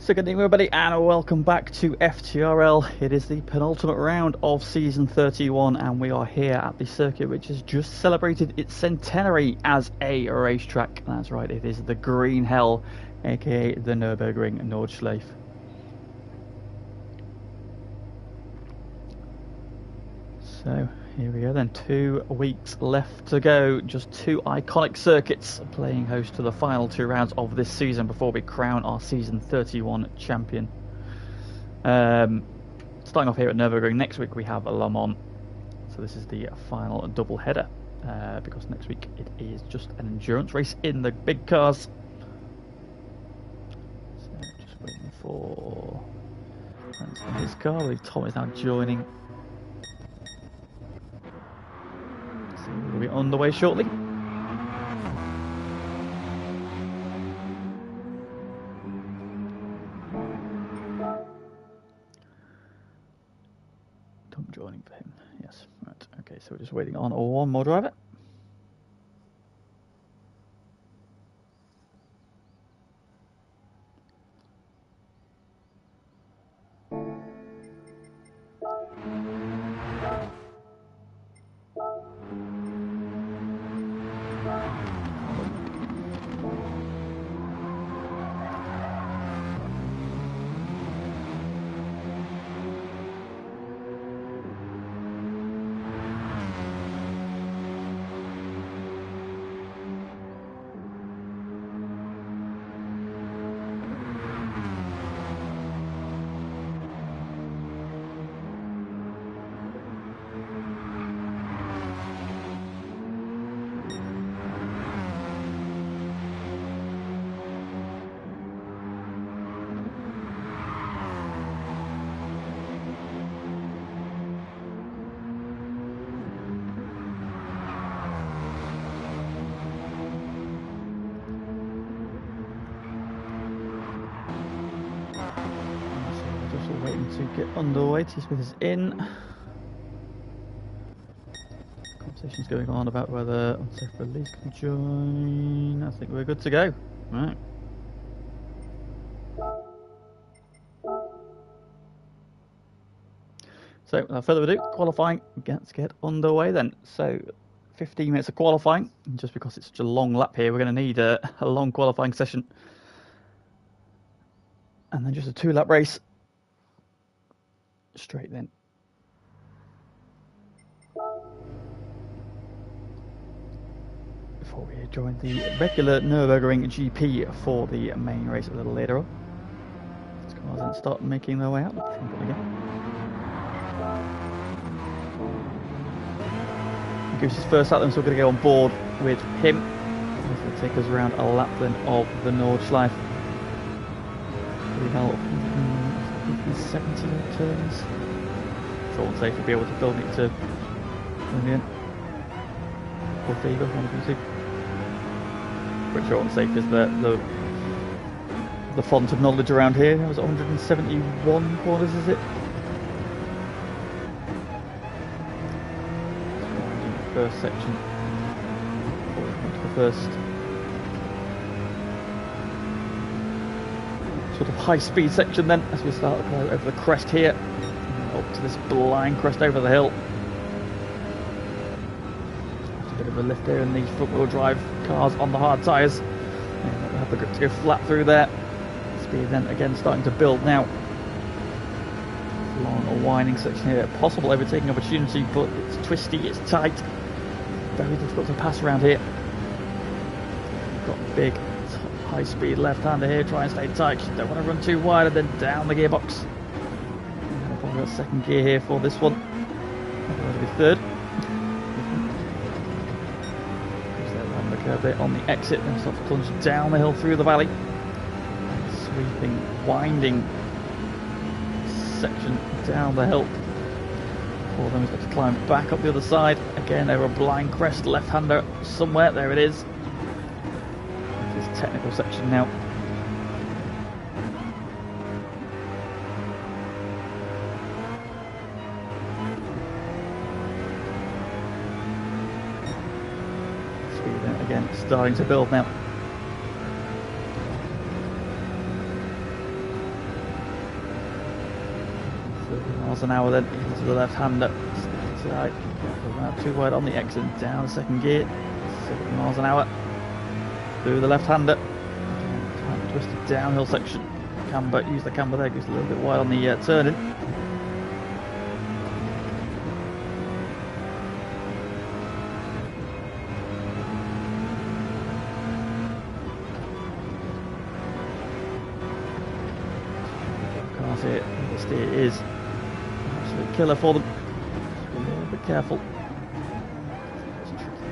So good evening everybody and welcome back to FTRL. It is the penultimate round of season 31 and we are here at the circuit which has just celebrated its centenary as a racetrack. That's right, it is the Green Hell, aka the Nurburgring Nordschelife. So here we go then, 2 weeks left to go, just 2 iconic circuits playing host to the final 2 rounds of this season before we crown our season 31 champion. Starting off here at Nurburgring, next week we have Le Mans, so this is the final double header because next week it is just an endurance race in the big cars. So just waiting for his car. I believe Tom is now joining. We'll be on the way shortly. Tom joining for him. Yes, right. Okay, so we're just waiting on one more driver. Waiting to get underway. T-Smith is in. Conversation's going on about whether unsafe release can join. I think we're good to go. Right. So without further ado, qualifying. Let's get underway then. So 15 minutes of qualifying. And just because it's such a long lap here, we're going to need a long qualifying session. And then just a 2-lap race. Straight then. Before we join the regular Nurburgring GP for the main race a little later on. Let's go on and start making their way out. Goose is first out then, so we're going to go on board with him. He's going to take us around a lap then of the Nordschleife. We have 70 turns. Sure and safe will be able to build it to Union or Fever, one of the two. Pretty sure and safe is the font of knowledge around here. It was 171 corners, is it? First section. The first sort of high-speed section then, as we start to go over the crest here, and up to this blind crest over the hill. Just a bit of a lift here in these front-wheel drive cars on the hard tyres. We'll have the grip to go flat through there. Speed then again starting to build now. Long winding section here, possible overtaking opportunity, but it's twisty, it's tight, very difficult to pass around here. We've got big high-speed left-hander here, try and stay tight, you don't want to run too wide, and then down the gearbox. And probably got second gear here for this one. That'll be third. Around the curve there on the exit, and start to plunge down the hill through the valley. Sweeping, winding section down the hill. Before then we've got to climb back up the other side. Again, over a blind crest, left-hander somewhere, there it is. Technical section now. Speed again, starting to build now. miles an hour then into the left-hander. Side, around too wide on the exit, down the second gear, 70 miles an hour through the left-hander. Twisted downhill section. Camber, use the camber there, goes a little bit wide on the turning. Cars here, the steer is an absolute killer for them. Just be a little bit careful.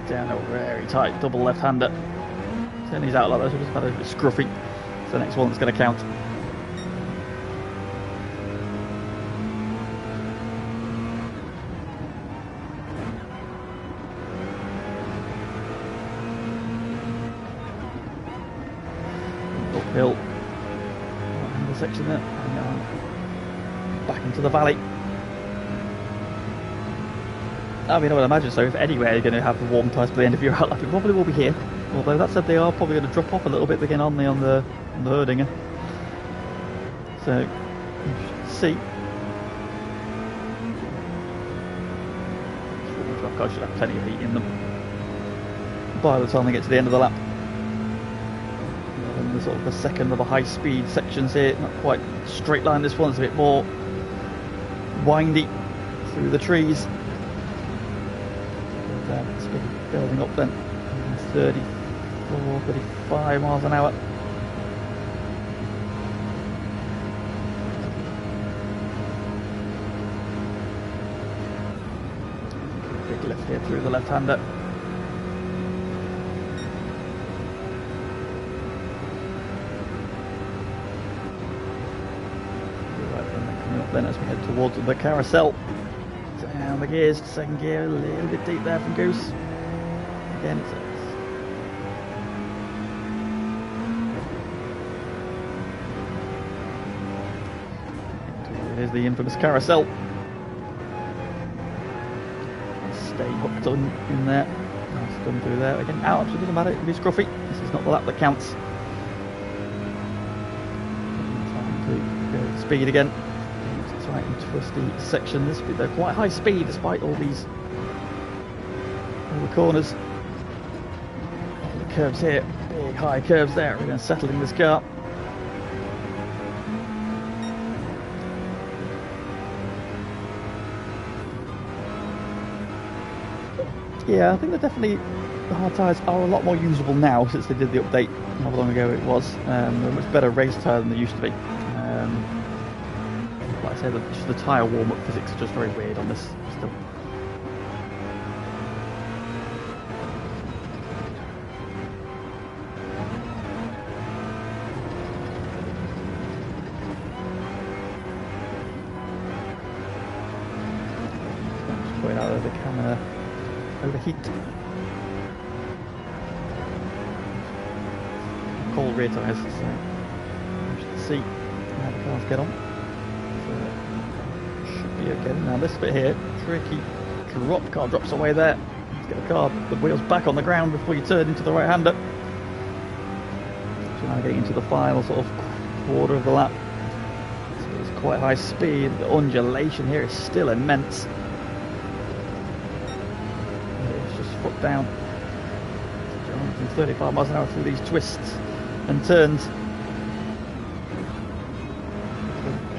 Downhill, very tight, double left-hander. Turn these out like this, we're just about a bit scruffy. It's the next one that's going to count. Uphill. The section there. And back into the valley. I mean, I would imagine so. If anywhere you're going to have the warm tyres by the end of your outlap, it probably will be here. Although that said, they are probably going to drop off a little bit again on the Herdinger. So you should see. Truck cars should have plenty of heat in them by the time they get to the end of the lap. And the sort of the second of the high-speed sections here, not quite straight line. This one's a bit more windy through the trees. It's building up then. 34, 35 miles an hour. Big lift here through the left-hander. Right, coming up then as we head towards the carousel. Down the gears, second gear, a little bit deep there from Goose. Again, here's the infamous carousel. Stay hooked on in there. Nice done through there. Again, out, so it doesn't matter, it can be scruffy. This is not the lap that counts. Time to go speed again. It's right and twisty section. They're quite high speed despite all the corners. All the curves here, big high curves there. We're going to settle in this car. Yeah, I think the hard tyres are a lot more usable now since they did the update not long ago it was. They're a much better race tyre than they used to be. Like I say, the tyre warm-up physics are just very weird on this still. Just putting out of the camera. Overheat. Cold rear tyres, so you should see how the cars get on. So should be okay. Now this bit here, tricky drop. Car drops away there. Let's get the wheels back on the ground before you turn into the right-hander. So now getting into the final sort of quarter of the lap. So it's quite high speed. The undulation here is still immense. Foot down, 35 miles an hour through these twists and turns.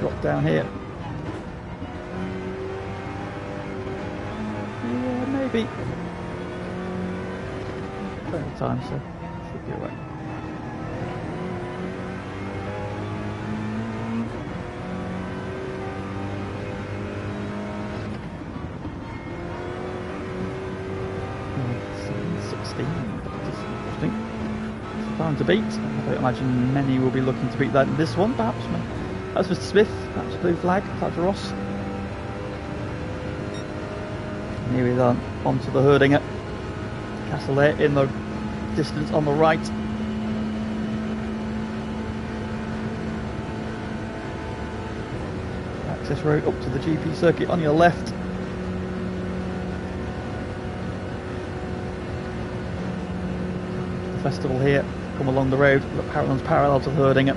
Drop down here. Yeah, maybe. Plenty of time, so should be alright. Interesting. It's time to beat. I don't imagine many will be looking to beat that in this one. Perhaps for Smith, perhaps Blue Flag, perhaps Ross. And here we are onto the Herdinger. Castle there in the distance on the right. Access road up to the GP circuit on your left. Festival here, come along the road, the parallel to the Herdinger.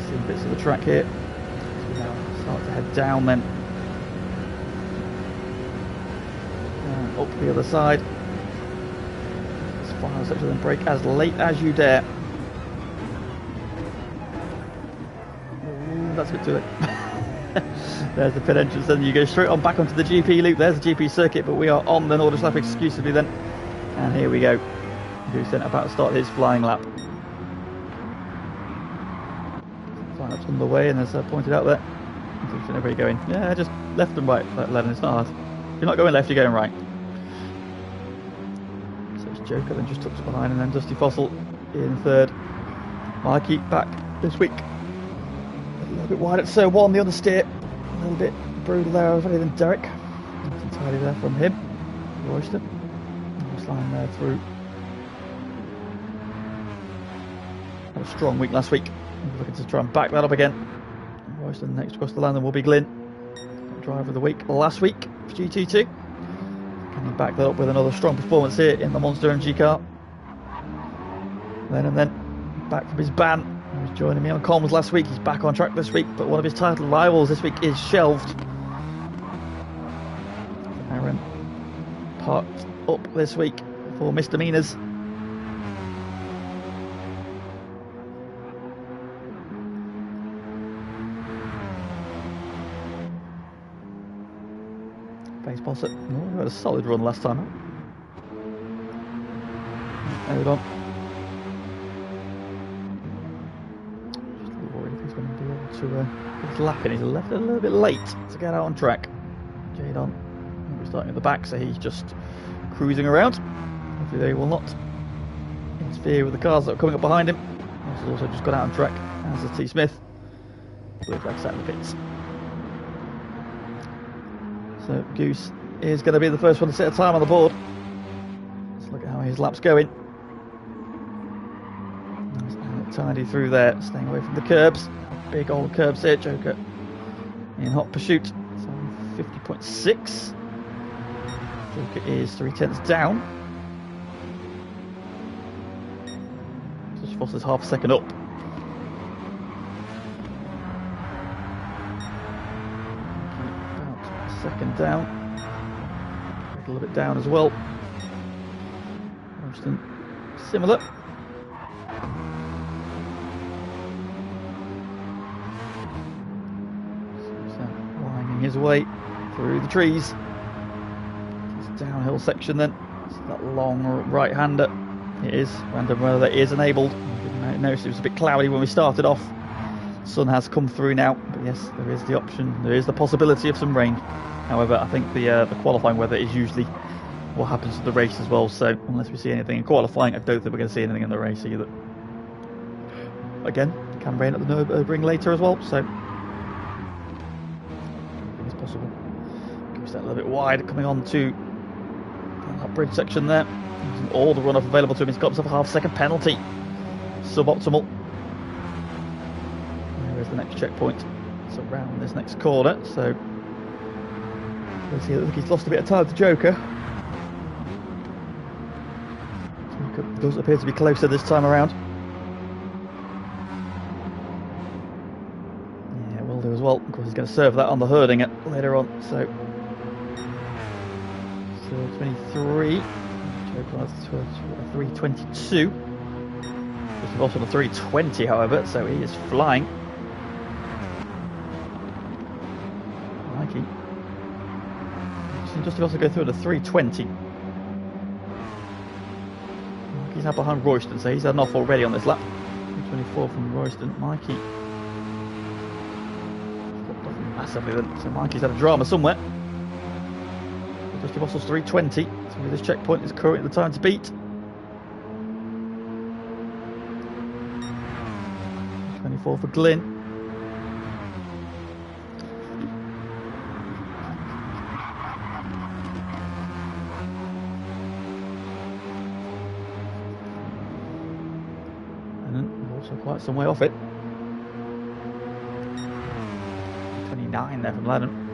See bits of the track here. So we now Start to head down then. And up the other side. This final section, then brake as late as you dare. Ooh, that's a bit too late. There's the pit entrance, then you go straight on back onto the GP loop. There's the GP circuit, but we are on the Nordschleife exclusively then. And here we go. Goose then about to start his flying lap. Flying lap's on the way, and as I pointed out there, everybody going, yeah, just left and right, like 11, it's not hard. If you're not going left, you're going right. So it's Joker then just tucks behind, and then Dusty Fossil in third. Mikey back this week. A little bit wide at so one, the understeer. A little bit brutal there, already than Derek. Not entirely there from him. Royston. Nice line there through. Had a strong week last week. Looking to try and back that up again. Royston next across the line, then will be Glyn. Driver of the week last week for GT2. Can he back that up with another strong performance here in the Monster MG car? And then back from his ban. He was joining me on comms last week. He's back on track this week, but one of his title rivals this week is shelved. Aaron parked up this week for misdemeanors. Face boss it. Oh, we had a solid run last time. Hold on. He's going to be able to get his lap in. He's left a little bit late to get out on track. Jadon, we're starting at the back, so he's just cruising around. Hopefully they will not interfere with the cars that are coming up behind him. He's also just got out on track, as is T. Smith. Blue flag sat in the pits. So Goose is going to be the first one to set a time on the board. Let's look at how his lap's going. Tidy through there, staying away from the curbs. Big old curbs here, Joker in hot pursuit. So 50.6. Joker is 3/10 down. Just Foster's half a second up. About a second down. A little bit down as well. Royston similar. His way through the trees. This downhill section then. It's that long right-hander. It is. Random weather that is enabled. I didn't notice it was a bit cloudy when we started off. Sun has come through now, but yes, there is the option. There is the possibility of some rain. However, I think the qualifying weather is usually what happens to the race as well. So unless we see anything in qualifying, I don't think we're going to see anything in the race either. Again, it can rain at the Nurburgring later as well. So. Possible. Gives that a little bit wide, coming on to that bridge section there. Using all the runoff available to him. He's got himself a half-second penalty. Suboptimal. There's the next checkpoint. It's around this next corner, so let's see. I think he's lost a bit of time to Joker. Joker does appear to be closer this time around. Do as well. Of course, he's going to serve that on the herding it later on. So 23. Joker has 322. Just also the 320, however, so he is flying. Mikey. Just also go through the 320. Mikey's now behind Royston, so he's had an off already on this lap. 324 from Royston. Mikey. Massively then. So Mikey's had a drama somewhere. Dusty Bossle's 320. So this checkpoint is currently the time to beat. 24 for Glyn. And then also quite some way off it. 29 there from Lennon.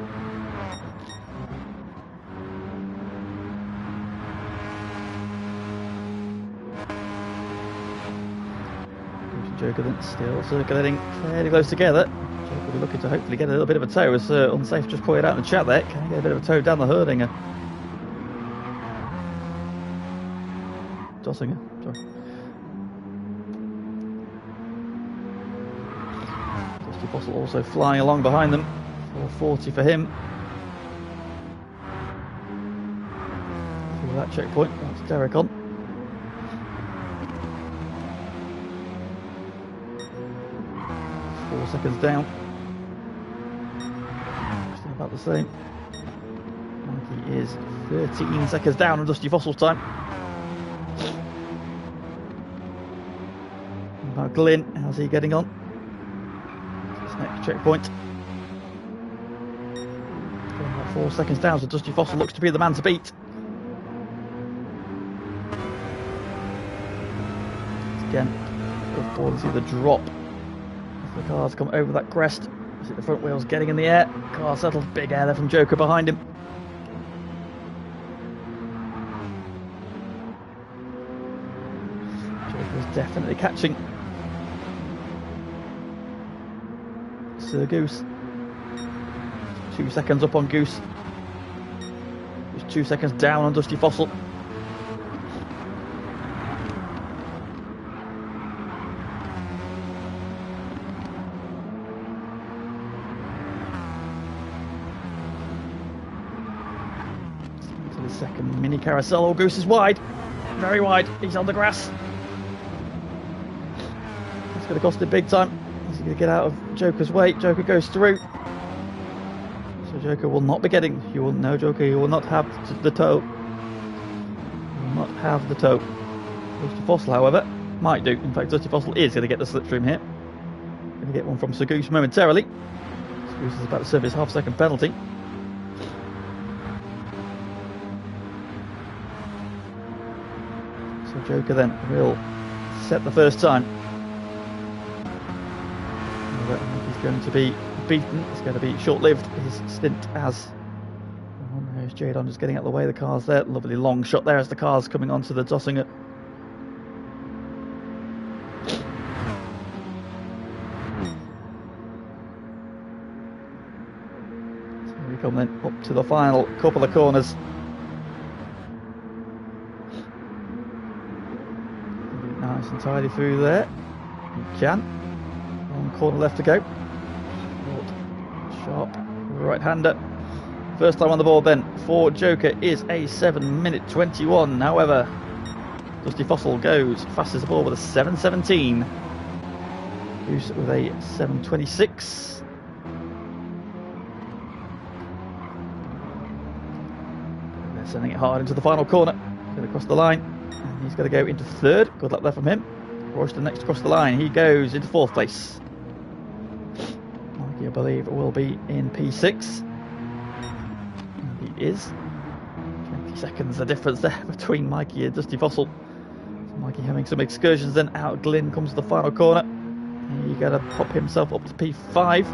Joker then still circulating fairly close together. Joker be looking to hopefully get a little bit of a tow, as Unsafe just pointed out in the chat there. Can I get a bit of a tow down the Herdinger? Dossinger, sorry. Dusty Fossil also flying along behind them. 440 for him. Through that checkpoint, that's Derek on. Seconds down. Still about the same. Mikey is 13 seconds down on Dusty Fossil's time. What about Glyn? How's he getting on? This next checkpoint. Going about 4 seconds down, so Dusty Fossil looks to be the man to beat. Again, look forward to see the drop. The cars come over that crest. See the front wheels getting in the air. Car settles, big air there from Joker behind him. Joker is definitely catching Sir Goose. 2 seconds up on Goose. Just 2 seconds down on Dusty Fossil. Second mini carousel. Oh, Goose is wide, very wide. He's on the grass. It's going to cost him big time. He's going to get out of Joker's way. Joker goes through. So Joker will not be getting. You will know, Joker. You will not have the tow. You will not have the tow. Dusty Fossil, however, might do. In fact, Dusty Fossil is going to get the slipstream here. Going to get one from Sir Goose momentarily. Sir Goose is about to serve his half-second penalty. Joker then will set the first time. He's going to be beaten. It's going to be short-lived, his stint as... Oh, there's Jadon just getting out of the way of the cars there. Lovely long shot there as the car's coming onto the Dossinger. So we come then up to the final couple of corners. Nice and tidy through there. You can. One corner left to go. Sharp right-hander. First time on the board then for Joker is a 7:21. However, Dusty Fossil goes fastest of all with a 7:17. Goose with a 7:26. They're sending it hard into the final corner. Going across the line. And he's going to go into third. Good luck there from him. Royston next across the line. He goes into fourth place. Mikey, I believe, will be in P6. And he is. 20 seconds the difference there between Mikey and Dusty Fossil. So Mikey having some excursions then out. Glyn comes to the final corner. He's going to pop himself up to P5.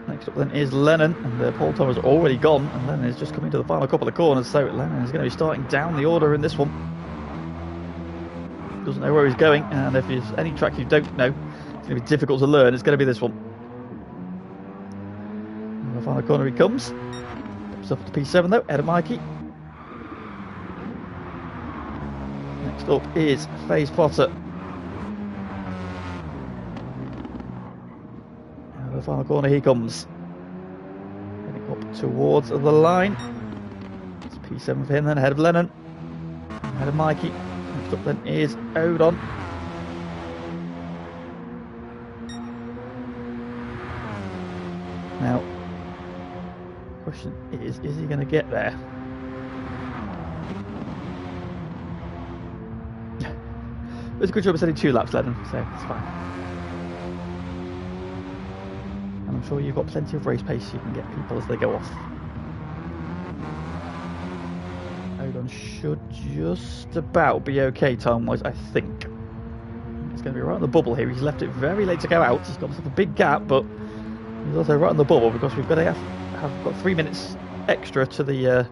Next up then is Lennon, and the pole timer's already gone, and Lennon is just coming to the final couple of corners, so Lennon is going to be starting down the order in this one. Doesn't know where he's going, and if there's any track you don't know, it's going to be difficult to learn, it's going to be this one. And the final corner he comes. Pops up to P7 though, ahead of Mikey. Next up is FaZe Potter. The final corner he comes. Getting up towards the line. It's P7 for him then, ahead of Lennon. Ahead of Mikey. Next up then is Odon. Now, the question is he going to get there? It's a good job of setting 2 laps, Lennon, so it's fine. I'm sure you've got plenty of race pace, so you can get people as they go off. Odon should just about be okay time-wise, I think. He's going to be right on the bubble here. He's left it very late to go out. He's got himself a big gap, but he's also right on the bubble because we've got to have got 3 minutes extra to the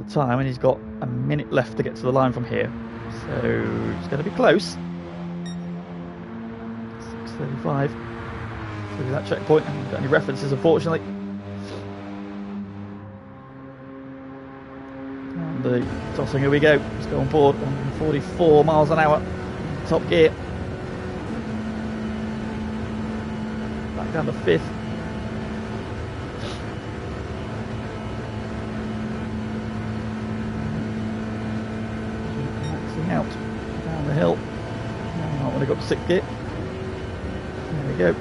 time, and he's got a minute left to get to the line from here. So it's going to be close. 35 through that checkpoint. I haven't got any references, unfortunately. And the tossing, here we go. Let's go on board. 144 miles an hour. Top gear. Back down to 5th. Maxing out down the hill. I want to go up to 6th gear. There we go.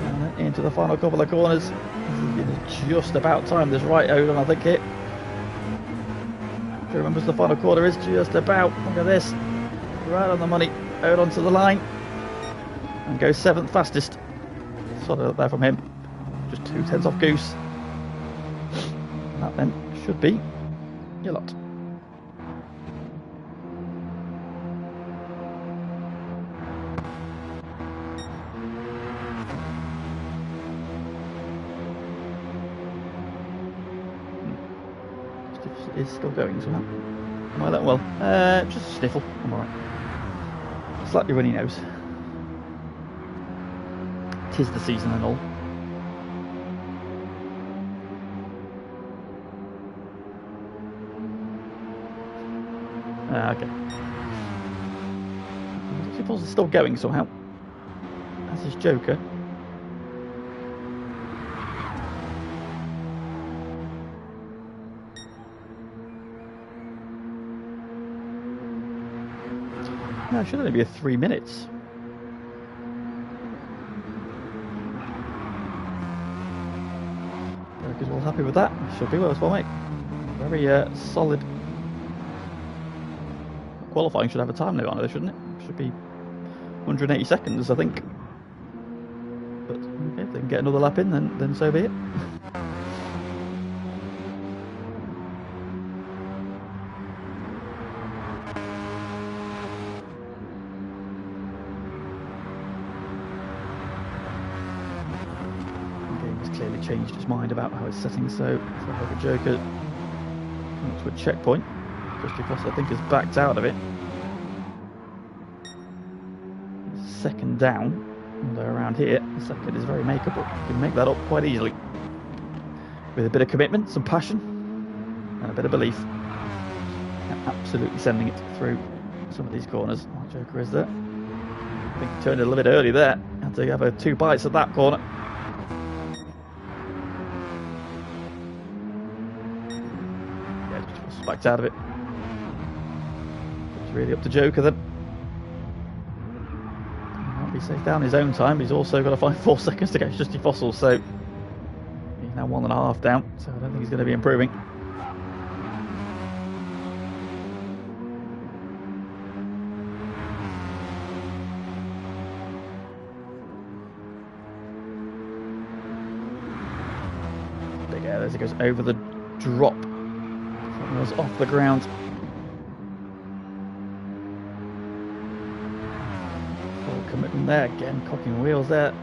And into the final couple of corners. It's just about time. This right over, I think it. Who remembers the final quarter is just about. Look at this. Right on the money. Out onto the line. And goes 7th fastest. Solid up there from him. Just 2/10 off Goose. That then should be your lot. Is still going somehow. Am I that well? Just a sniffle. I'm alright. Slightly runny nose. 'Tis the season and all. Okay. I suppose it's still going somehow. That's his Joker. No, it should only be a 3 minutes. Joker's well happy with that. Should be well, mate. Very solid. Qualifying should have a time limit on it, shouldn't it? Should be 180 seconds, I think. But okay, if they can get another lap in, then so be it. Changed his mind about how it's setting, so the Joker comes to a checkpoint just because I think has backed out of it. Second down, although around here the second is very makeable. You can make that up quite easily with a bit of commitment, some passion and a bit of belief, and absolutely sending it through some of these corners. Oh, Joker is there. I think he turned it a little bit early there. Had to have 2 bites at that corner. Backed out of it. It's really up to Joker then. He might be safe down his own time, but he's also got to find 4 seconds to catch Justy Fossil, so he's now 1.5 down, so I don't think he's going to be improving. Big air as he goes over the drop. Was off the ground. Full commitment there again, cocking wheels there.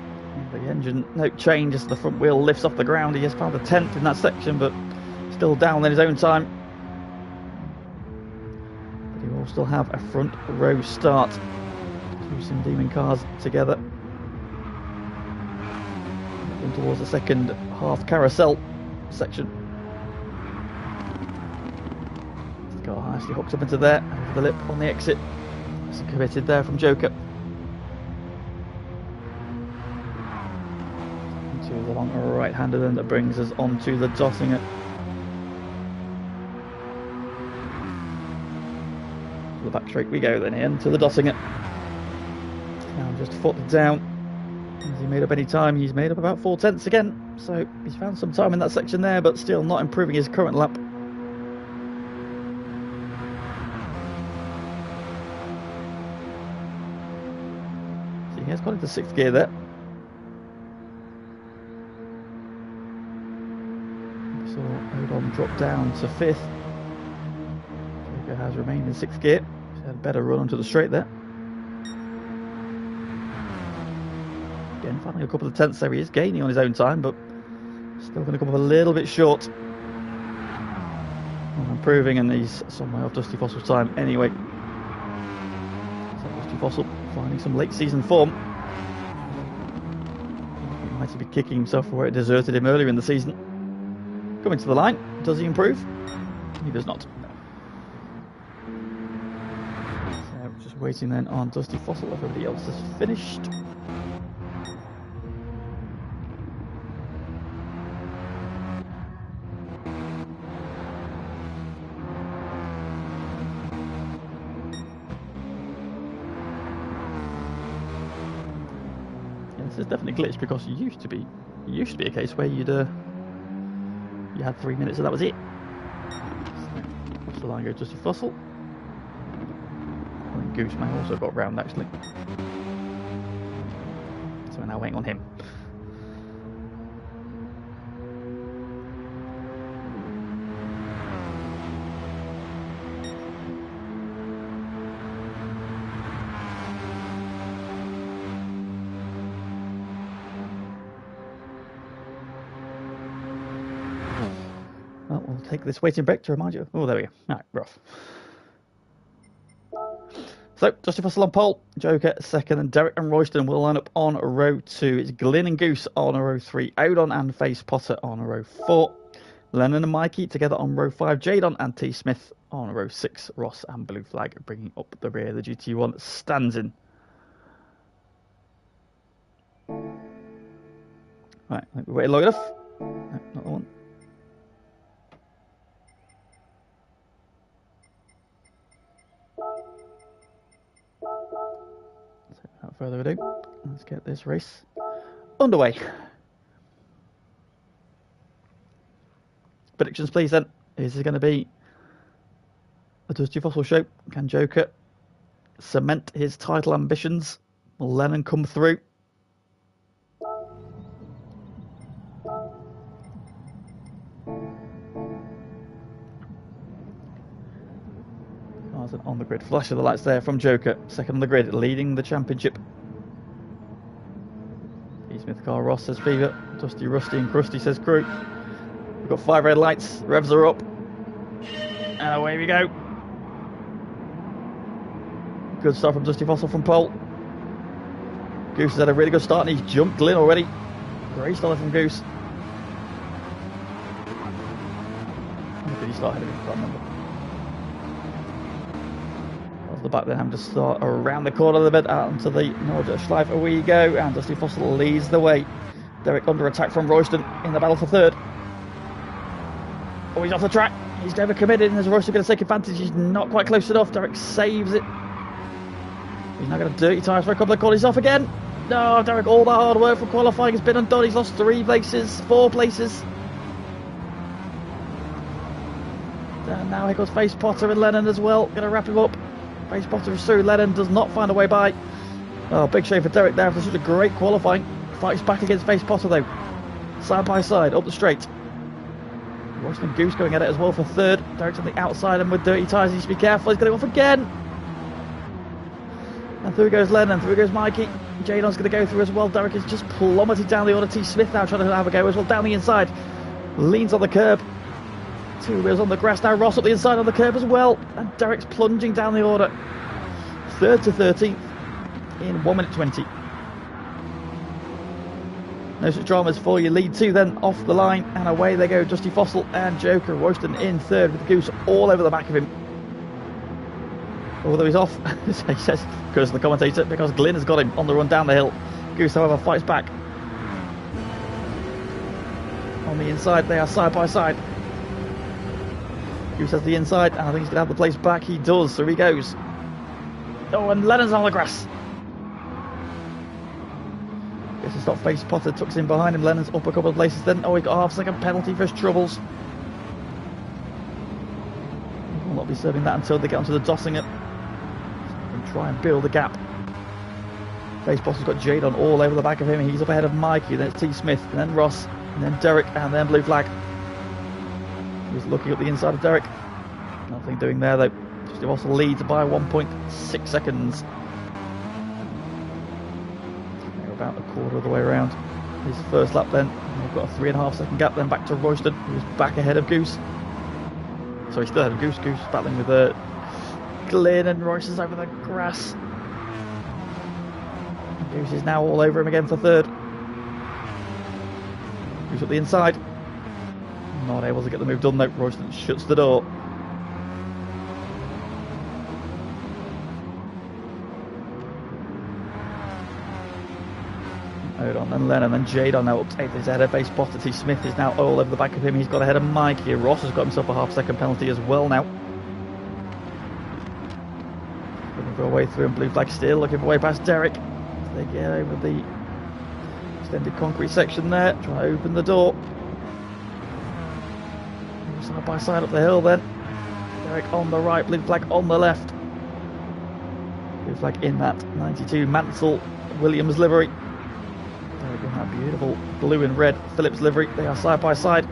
The engine note change as the front wheel lifts off the ground. He has found the 10th in that section, but still down in his own time. But he will still have a front row start. 2 Sim Demon cars together. Looking towards the second half carousel section. Got nicely hooked up into there, over the lip on the exit. It's committed there from Joker. Into the long right-hander then that brings us onto the Dossinger. To the back straight we go then, into the Dossinger. Now just a foot down. Has he made up any time? He's made up about 4/10 again. So he's found some time in that section there, but still not improving his current lap. He has got into 6th gear there. We saw Odom drop down to 5th. Joker has remained in 6th gear. He's had a better run onto the straight there. Again, finding a couple of tenths there. He is gaining on his own time, but still going to come up a little bit short Improving, and he's somewhere off Dusty Fossil's time anyway. So Dusty Fossil finding some late season form. He might be kicking himself for where it deserted him earlier in the season. Coming to the line, does he improve? He does not. So just waiting then on Dusty Fossil. Everybody else has finished. This is definitely glitched, because it used to be a case where you had 3 minutes and that was it. So the line goes Dusty Fossil. I think Goose may also got round actually. So we're now waiting on him. Well, we'll take this waiting break to remind you. Oh, there we go. Alright, rough. So, Dusty Fossil on pole, Joker second, and Derek and Royston will line up on row 2. It's Glyn and Goose on row 3, Odon and Face Potter on row 4, Lennon and Mikey together on row 5, Jadon and T Smith on row 6, Ross and Blue Flag bringing up the rear. The GT1 stands in. Right, I think we waited long enough. No, not the one. Without further ado, let's get this race underway. Predictions, please, then. Is this going to be a Dusty Fossil show? Can Joker cement his title ambitions? Will Lennon come through? On the grid, flash of the lights there from Joker, second on the grid, leading the championship. T Smith car, Ross says Fever, Dusty, Rusty and Krusty says Crew. We've got 5 red lights, revs are up, and away we go. Good start from Dusty Fossil from pole. Goose has had a really good start and he's jumped Glyn already. Great start from Goose. When did he start ahead of him? I can't remember. The back then, having to start around the corner of the bit out into the Nordschelife. Away you go, and Dusty Fossil leads the way. Derek under attack from Royston in the battle for third. Oh, he's off the track. He's never committed, and is Royston going to take advantage? He's not quite close enough. Derek saves it. He's now going to dirty tyres for a couple of corners. He's off again. No, Derek, all that hard work for qualifying has been undone. He's lost 3 places, 4 places. And now here goes Face Potter and Lennon as well. Going to wrap him up. Face Potter is through. Lennon does not find a way by. Oh, big shame for Derek there after such a great qualifying. Fights back against Face Potter though. Side by side, up the straight. Royston and Goose going at it as well for third. Derek's on the outside and with dirty tyres. He needs to be careful. He's going off again. And through goes Lennon. Through goes Mikey. Jadon's going to go through as well. Derek is just plummeted down the order. T Smith now trying to have a go as well. Down the inside. Leans on the curb. 2 wheels on the grass now. Ross up the inside on the curb as well. And Derek's plunging down the order. 3rd to 13th in 1 minute 20. No such dramas for your lead 2 then off the line. And away they go. Dusty Fossil and Joker. Royston in 3rd with Goose all over the back of him. Although he's off, he says, curse the commentator, because Glyn has got him on the run down the hill. Goose, however, fights back. On the inside, they are side by side. Goose has the inside, and I think he's going to have the place back. He does, so he goes. Oh, and Lennon's on the grass. Guess it's not Face Potter, tucks in behind him. Lennon's up a couple of places then. Oh, he got a half-second penalty for his troubles. He will not be serving that until they get onto the Dossinger. And try and build a gap. Face Potter's got Jadon all over the back of him. He's up ahead of Mikey, then it's T Smith, and then Ross, and then Derek, and then Blue Flag. He's looking at the inside of Derek. Nothing doing there though. Just also leads by 1.6 seconds. They're about a quarter of the way around his first lap then. We've got a 3.5 second gap then back to Royston, who's back ahead of Goose. So he's still ahead of Goose. Goose battling with Glyn, and Royce is over the grass. Goose is now all over him again for third. Goose up the inside. Not able to get the move done though. Royston shuts the door. Odon and Lennon and Jadon now up to 8th. His ahead of base Potter. T. Smith is now all over the back of him. He's got ahead of Mikey. Ross has got himself a half-second penalty as well now. Looking for a way through, and blue flag still looking for a way past Derek. As they get over the extended concrete section there. Try to open the door. Side by side up the hill then. Derek on the right, blue flag on the left. Blue flag in that 92 Mansell Williams livery. Derek in that beautiful blue and red Phillips livery. They are side by side.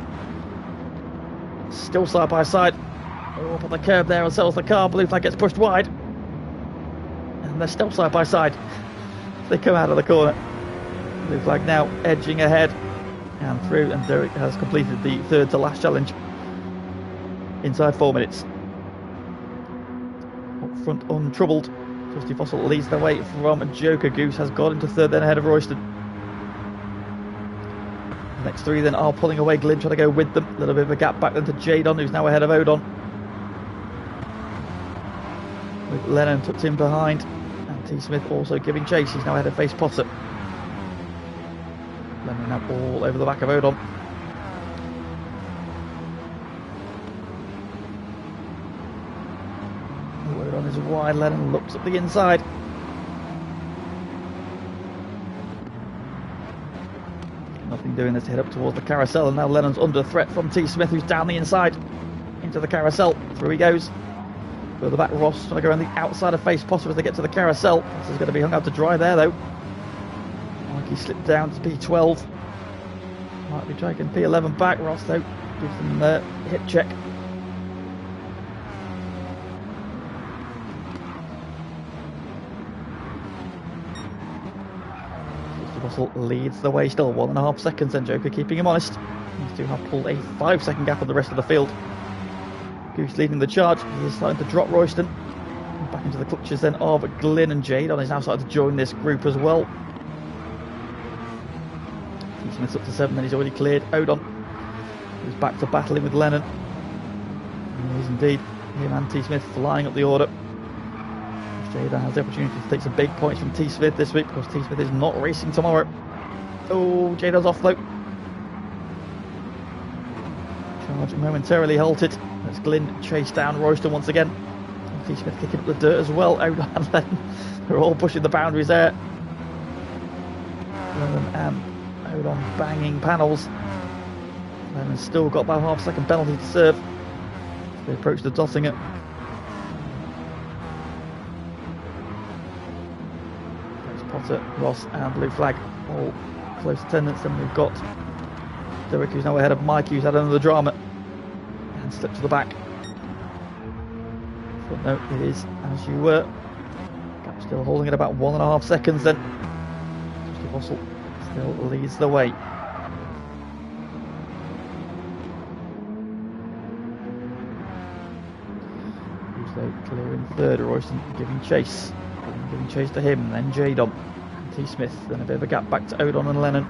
Still side by side. Oh, up on the curb there and settles the car. Blue flag gets pushed wide. And they're still side by side. They come out of the corner. Blue flag now edging ahead and through, and Derek has completed the third to last challenge. Inside 4 minutes. Up front untroubled. Justy Fossil leads the way from Joker. Goose has got into third then ahead of Royston. The next three then are pulling away. Glyn trying to go with them. A little bit of a gap back then to Jadon, who's now ahead of Odon. With Lennon tucked in behind. And T. Smith also giving chase. He's now ahead of Face Potter. Lennon now all over the back of Odon. Odon is wide. Lennon looks up the inside. Nothing doing this to head up towards the carousel, and now Lennon's under threat from T. Smith, who's down the inside into the carousel. Through he goes. Further back, Ross trying to go around the outside of Face Potter as they get to the carousel. This is going to be hung out to dry there though. Mikey slipped down to P12. Might be dragging P11 back. Ross though gives them the hip check. Russell leads the way still, 1.5 seconds, and Joker keeping him honest. These two have pulled a 5-second gap on the rest of the field. Goose leading the charge. He is starting to drop Royston. Back into the clutches then of Glyn, and Jadon is now starting to join this group as well. T. Smith's up to 7, then he's already cleared Odon, who's back to battling with Lennon. And he is indeed, him and T. Smith flying up the order. Jadon has the opportunity to take some big points from T. Smith this week, because T. Smith is not racing tomorrow. Oh, Jadon's off though. Charge momentarily halted as Glyn chased down Royston once again. And T. Smith kicking up the dirt as well. Odon and Lennon, they're all pushing the boundaries there. Lennon and Odon banging panels. Lennon's still got that half-second penalty to serve as they approach the Dottinger. Potter, Ross and blue flag all close attendance. Then we've got Derek, who's now ahead of Mike, who's had another drama and slipped to the back. But no, it is as you were. Gap still holding at about 1.5 seconds then. Justy Fossil still leads the way. Who's though clearing third, Royston giving chase. Giving chase to him, then Jadon, T. Smith, then a bit of a gap back to Odon and Lennon.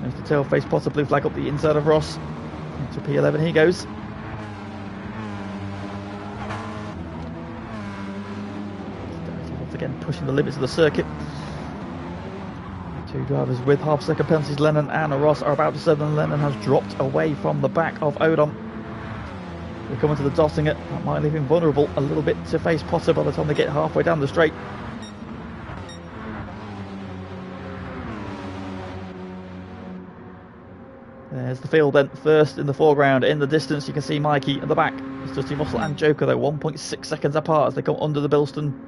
There's the tail face Potter, blue flag up the inside of Ross. Into P11 he goes. Once again pushing the limits of the circuit. Two drivers with half-second penalties, Lennon and Ross, are about to serve, and Lennon has dropped away from the back of Odon. We're coming to the Dottinger. That might leave him vulnerable a little bit to Face Potter by the time they get halfway down the straight. There's the field then. First in the foreground. In the distance you can see Mikey at the back. It's Justy Fossil and Joker though, 1.6 seconds apart as they come under the Bilston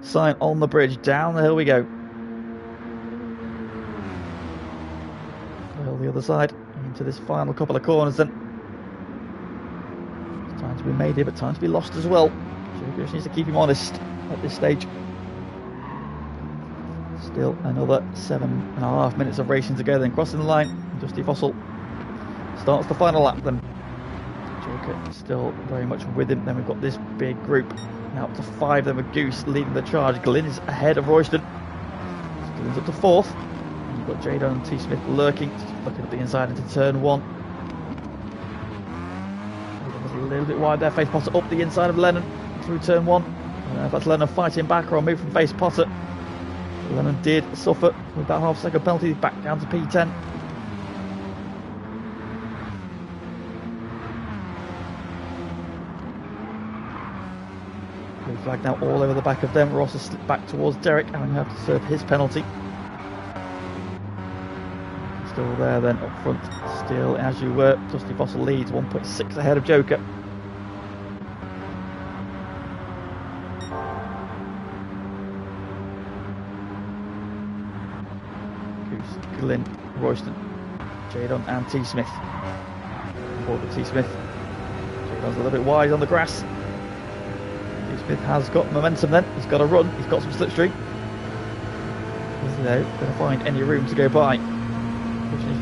sign on the bridge. Down the hill we go. Well, the other side into this final couple of corners then. Time to be made here, but time to be lost as well. Joker just needs to keep him honest at this stage. Still another 7.5 minutes of racing to go, then crossing the line. Justy Fossil starts the final lap then. Joker still very much with him. Then we've got this big group. Now up to 5, then with Goose leading the charge. Glyn is ahead of Royston. Glyn's up to 4th. And you've got Jadon and T. Smith lurking, just looking at the inside into turn 1. A little bit wide there. Face Potter up the inside of Lennon through turn 1. I don't know if that's Lennon fighting back or a move from Face Potter. Lennon did suffer with that half-second penalty. Back down to P10. Blue flag now all over the back of them. Ross has slipped back towards Derek, having had to serve his penalty. Still there then up front, still as you were. Dusty Fossil leads 1.6 ahead of Joker. Goose, Glyn, Royston, Jadon and T. Smith. Forward with T. Smith. Jadon's a little bit wide on the grass. T. Smith has got momentum then. He's got a run. He's got some slipstream. He's now going to find any room to go by.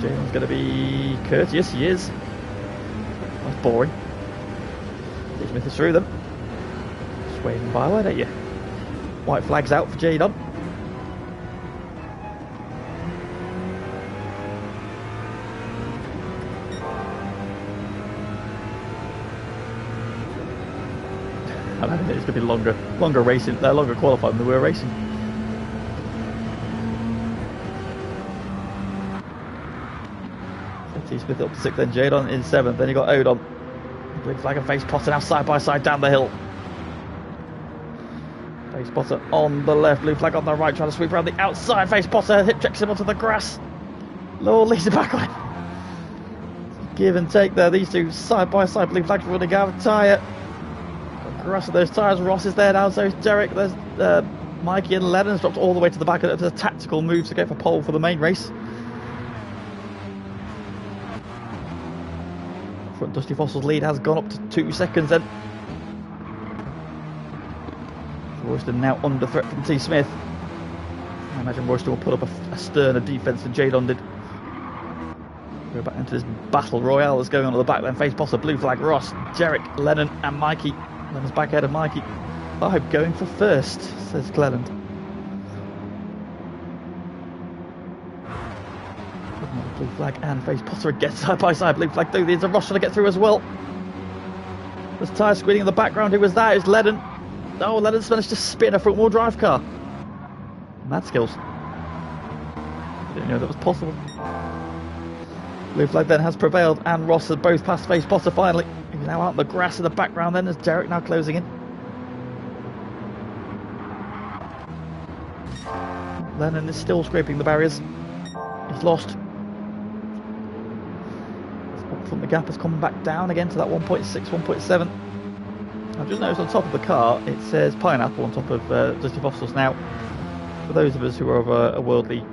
Jadon's going to be courteous. He is. That's boring. T. Smith is through them. Just waving by, why don't you? White flag's out for Jadon. I think it's going to be longer racing, longer qualifying than we were racing. So T. Smith up to 6th, then Jadon in 7th, then you got Odon. Blue flag and Face Potter now side by side down the hill. Face Potter on the left, blue flag on the right, trying to sweep around the outside. Face Potter hip checks him onto the grass. Lord leads it back line. Give and take there, these two side by side. Blue flags running out of tyre. The rest of those tyres, Ross is there now, so is Derek. There's Mikey and Lennon's dropped all the way to the back of it. It's a tactical move to go for pole for the main race. Front Dusty Fossil's lead has gone up to 2 seconds then. Royston now under threat from T. Smith. I imagine Royston will put up a sterner defence than Jadon did. Go back into this battle royale that's going on at the back then. Face Potter, blue flag, Ross, Derek, Lennon and Mikey. Lennon's back ahead of Mikey. I'm going for first, says Cleland. Blue flag and Face Potter again side by side. Blue flag through the into Ross trying to get through as well. There's tyre squealing in the background. Who was that? It was Lennon. Oh, Lennon's managed to spin a front wheel drive car. Mad skills. Didn't know that was possible. Blue flag then has prevailed, and Ross had both passed Face Potter finally. He's now out in the grass in the background then, as Derek now closing in. Lennon is still scraping the barriers. He's lost. Up front, the gap has come back down again to that 1.6, 1.7. I've just noticed on top of the car it says pineapple on top of Dusty Fossil's. Now, for those of us who are of a worldly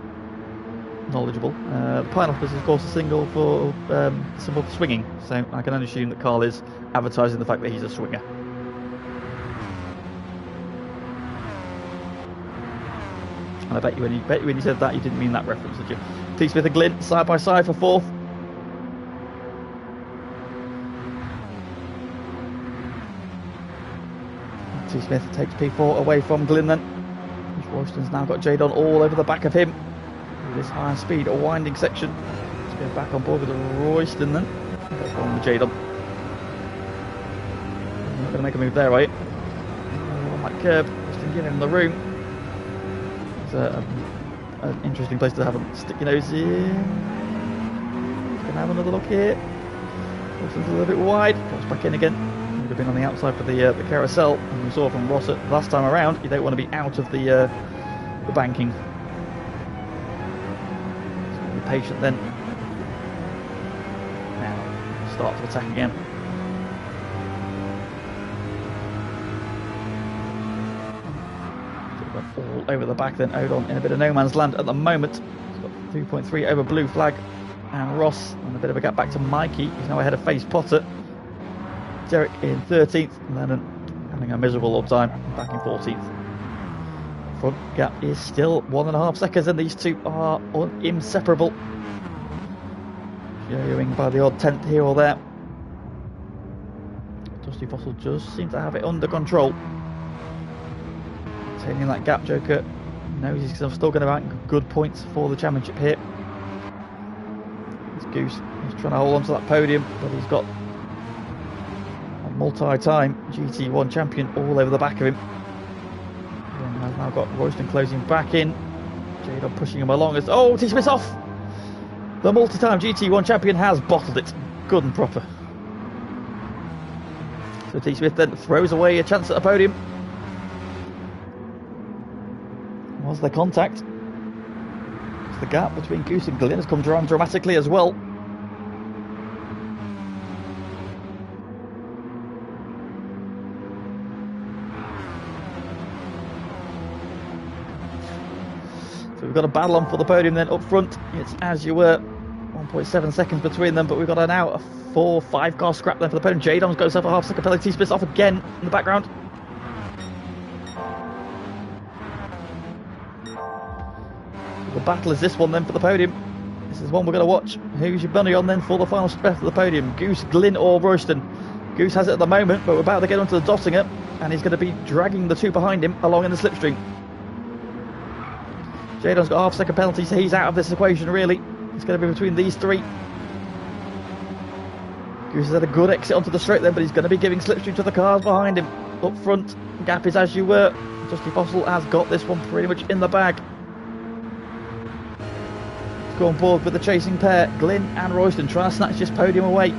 knowledgeable, the pineapple is of course a symbol for swinging, so I can only assume that Carl is advertising the fact that he's a swinger. And I bet you when you said that you didn't mean that reference, did you? T. Smith and Glyn side by side for 4th. T. Smith takes P4 away from Glyn then. Royston's now got Jadon all over the back of him. This high speed or winding section. Let's go back on board with Royston then. Let's go on with Jadon. You're not going to make a move there, are you? On that curb, Royston giving him the room. It's an interesting place to have a stick your nose in. Just going to have another look here. Royston's a little bit wide. Comes back in again. Would have been on the outside for the carousel. And we saw from Ross last time around, you don't want to be out of the banking. Patient then. Now start to attack again. All over the back then. Odon in a bit of no man's land at the moment. He's got 3.3 over blue flag and Ross, and a bit of a gap back to Mikey. He's now ahead of Face Potter. Derek in 13th, and Lennon having a miserable old time, back in 14th. Front gap is still 1.5 seconds, and these two are inseparable. Showing by the odd 10th here or there. Dusty Fossil just seems to have it under control. Taking that gap, Joker knows he's still going to bank good points for the championship here. It's Goose. He's trying to hold on to that podium, but he's got a multi-time GT1 champion all over the back of him. And has now got Royston closing back in. Jadon pushing him along as... Oh, T-Smith's off! The multi-time GT1 champion has bottled it. Good and proper. So T-Smith then throws away a chance at the podium. Was there contact? The gap between Goose and Glyn has come down dramatically as well. So we've got a battle on for the podium then up front. It's as you were, 1.7 seconds between them, but we've got a 4-5 car scrap there for the podium. Jadon's goes up a half-second penalty. T-Smith's off again in the background. The battle is this one then for the podium. This is one we're going to watch. Who's your bunny on then for the final stretch of the podium? Goose, Glyn or Royston? Goose has it at the moment, but we're about to get onto the Dottinger, and he's going to be dragging the two behind him along in the slipstream. Jadon's got a half-second penalty, so he's out of this equation really. It's going to be between these three. Goose has had a good exit onto the straight then, but he's going to be giving slipstream to the cars behind him. Up front, gap is as you were. Dusty Fossil has got this one pretty much in the bag. Go on board with the chasing pair, Glyn and Royston, trying to snatch this podium away.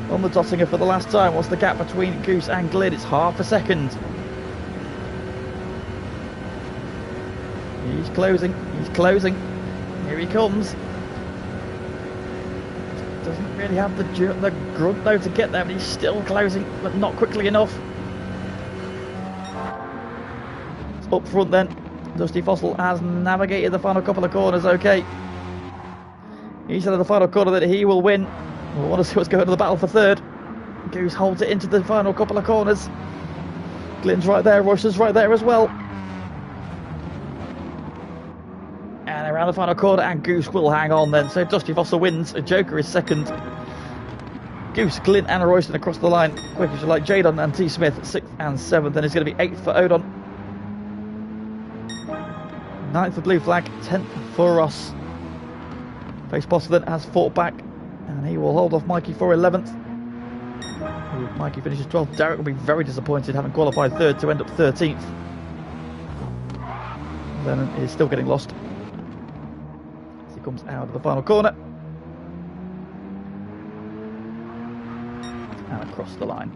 On the Dottinger for the last time. What's the gap between Goose and Glyn? It's half a second. He's closing, Here he comes. Doesn't really have the grunt though to get there, but he's still closing, but not quickly enough. Up front then, Dusty Fossil has navigated the final couple of corners okay. He said in the final corner that he will win. We'll want to see what's going to the battle for third. Goose holds it into the final couple of corners. Glyn's right there, Royston's right there as well. And around the final corner, and Goose will hang on then. So Dusty Fossil wins. Joker is second. Goose, Glyn and Royston across the line. Quick as you like. Jadon and T-Smith 6th and 7th. And it's going to be 8th for Odon. 9th for Blue Flag. 10th for Ross. Face Bossel then has fought back. And he will hold off Mikey for 11th. If Mikey finishes 12th, Derek will be very disappointed having qualified 3rd to end up 13th. Lennon is still getting lost. As he comes out of the final corner. And across the line.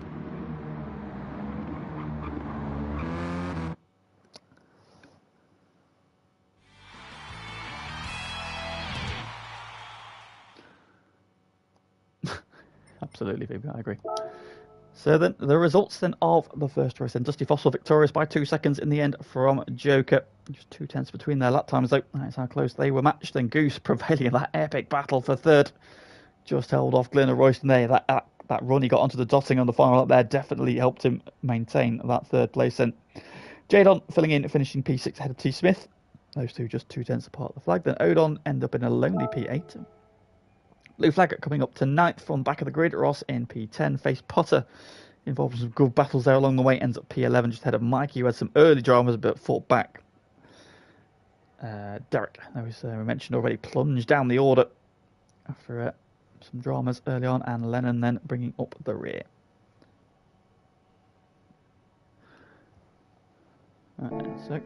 Absolutely, Phoebe, I agree. So then, the results then of the first race. Then Dusty Fossil victorious by 2 seconds in the end from Joker. Just 2/10 between their lap times though. That's how close they were matched. Then Goose prevailing in that epic battle for third. Just held off Glyn and Royston there. That run he got onto the dotting on the final lap there definitely helped him maintain that third place. And Jadon filling in, finishing P6 ahead of T. Smith. Those two just 2/10 apart of the flag. Then Odon end up in a lonely P8. Blue Flag coming up to 9th from back of the grid. Ross in P10. Face Potter involved in some good battles there along the way. Ends up P11 just ahead of Mikey, who had some early dramas but fought back. Derek, as we mentioned already, plunged down the order after some dramas early on. And Lennon then bringing up the rear. Right, so...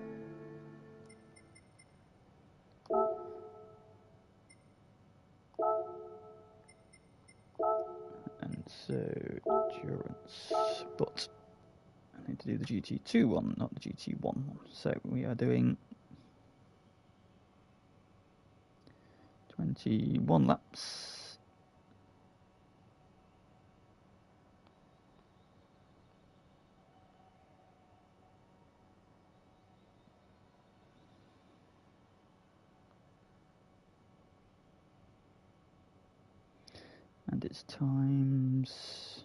So, endurance, but I need to do the GT2 one, not the GT1 one. So we are doing 21 laps. And it's times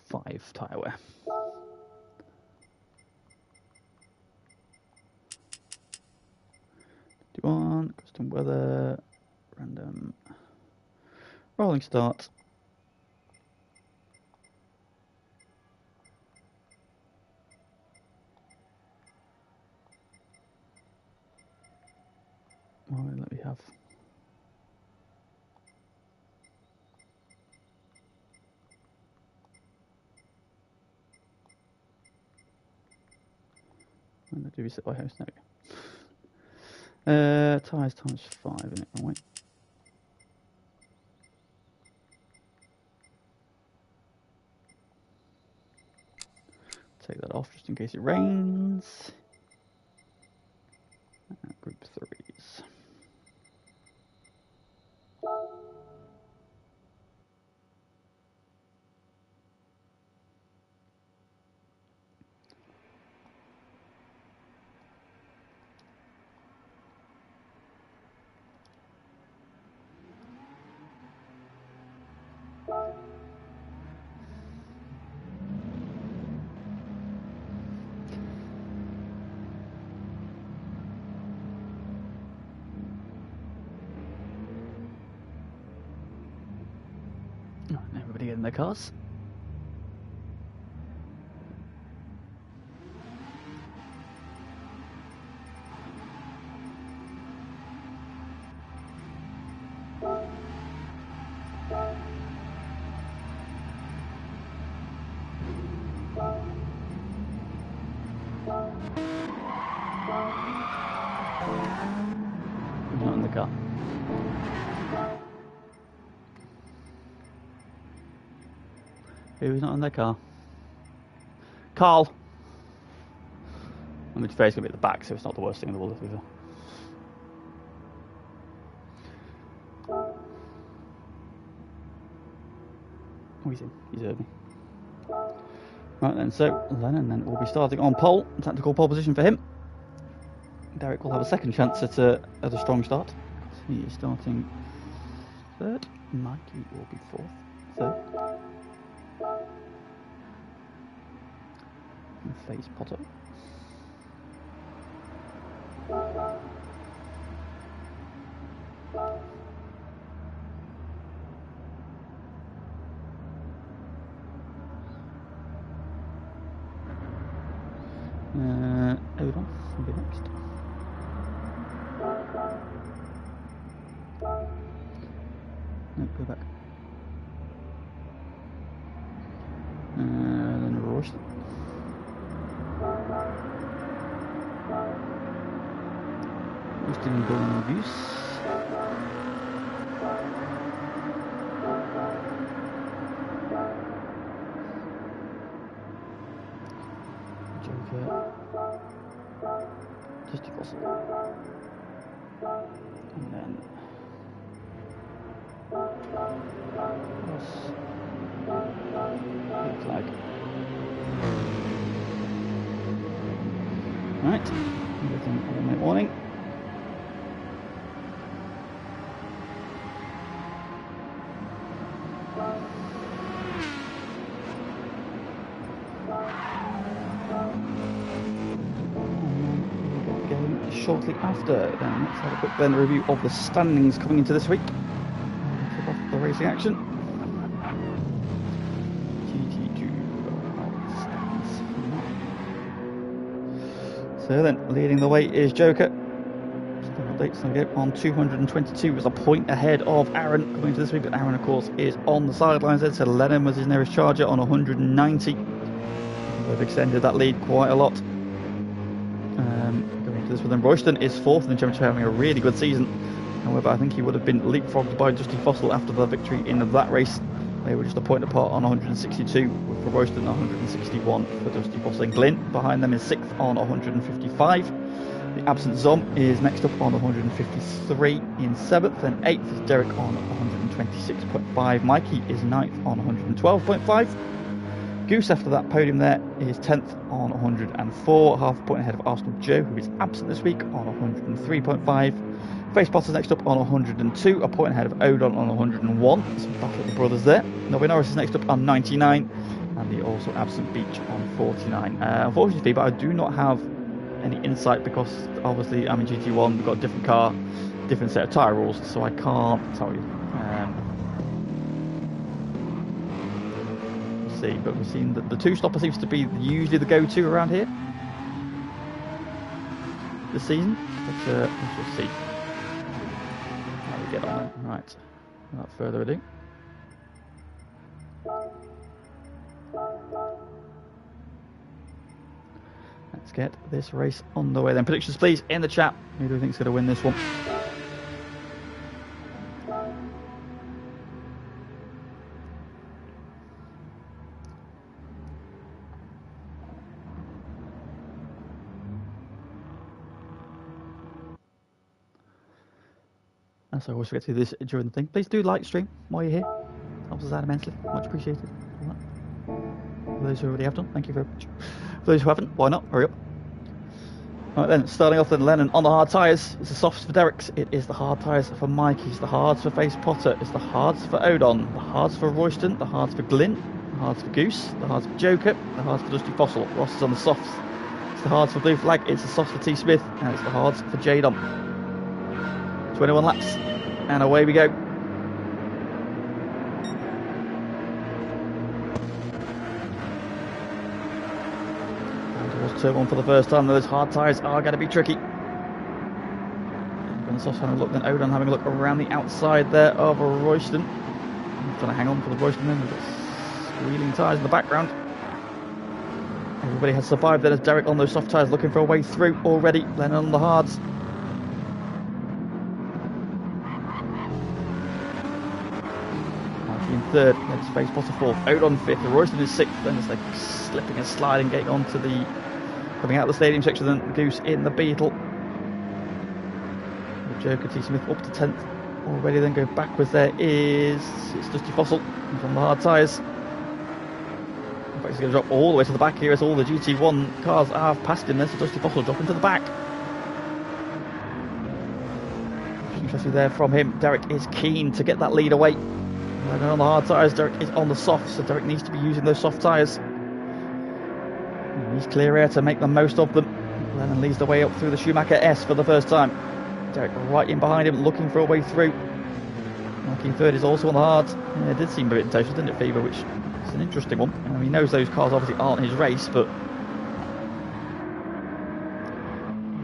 5 tyre wear. Do custom weather, random, rolling start. Right, let me have. When do we sit by house now? Tyres times 5, isn't it? Right. Take that off just in case it rains. Group 3s. Everybody get in their cars. Not in the car. Who's not in their car? Carl! I mean, to be fair, it's going to be at the back, so it's not the worst thing in the world, if we will. Oh, he's in. He's early. Right then, so Lennon then will be starting on pole. Tactical pole position for him. Derek will have a second chance at a strong start. He is starting third. Mikey will be fourth. Third. And Face Potter. Odon will be next. No, go back. Then Royston. Royston going Goose. Joker. Just a fossil. And then big flag. Right, everything on my warning. Shortly after, then let's have a quick then review of the standings coming into this week. Kick off the racing action. GT2 stands. So then, leading the way is Joker. Updates on 222, was a point ahead of Aaron coming into this week, but Aaron, of course, is on the sidelines there. So Lennon was his nearest charger on 190. They've extended that lead quite a lot. This with them. Royston is fourth in the championship, having a really good season. However, I think he would have been leapfrogged by Dusty Fossil after the victory in that race. They were just a point apart on 162 for Royston, 161 for Dusty Fossil. And Glyn behind them is sixth on 155. The absent Zom is next up on 153 in seventh, and eighth is Derek on 126.5. Mikey is ninth on 112.5. Goose after that podium there is 10th on 104, half a point ahead of Arsenal Joe, who is absent this week, on 103.5. Face Potter's next up on 102, a point ahead of Odon on 101. Some battle of the brothers there. Novi Norris is next up on 99, and the also absent Beach on 49. Unfortunately, but I do not have any insight because obviously I'm in GT1, we've got a different car, different set of tyre rules, so I can't tell you. But we've seen that the two-stopper seems to be usually the go-to around here this season, but we shall see. get on. Right, without further ado. Let's get this race underway then. Predictions please in the chat. Who do you think is going to win this one? As I always forget to do this during the thing. Please do like stream while you're here. Helps us out immensely. Much appreciated. For those who already have done, thank you very much. For those who haven't, why not? Hurry up. Right then, starting off then, Lennon on the hard tyres. It's the softs for Derek's. It is the hard tyres for Mikey's. The hards for Face Potter. It's the hards for Odon. The hards for Royston. The hards for Glyn. The hards for Goose. The hards for Joker. The hards for Dusty Fossil. Ross is on the softs. It's the hards for Blue Flag. It's the softs for T Smith. And it's the hards for Jadon. 21 laps. And away we go. Turn one for the first time. Those hard tyres are going to be tricky. Going to having a look, then Odon having a look around the outside there of Royston. Trying to hang on for the Royston then. We've got squealing tyres in the background. Everybody has survived then as Derek on those soft tyres looking for a way through already. Lennon on the hards. Mikey in third. Then Space Potter fourth. Odon fifth. Royston is sixth. Then it's like slipping and sliding, getting onto the coming out of the stadium section, then Goose in the Beetle. The Joker T Smith up to 10th already, then go backwards. It's Dusty Fossil. He's on the hard tyres. In fact, he's going to drop all the way to the back here as all the GT1 cars have passed him. There's Dusty Fossil dropping to the back. Interesting there from him. Derek is keen to get that lead away. Lennon on the hard tyres, Derek is on the soft, so Derek needs to be using those soft tyres. He's clear air to make the most of them. Lennon leads the way up through the Schumacher S for the first time. Derek right in behind him, looking for a way through. Mikey in third is also on the hards. Yeah, it did seem a bit intense, didn't it, Fever? Which is an interesting one. He knows those cars obviously aren't his race, but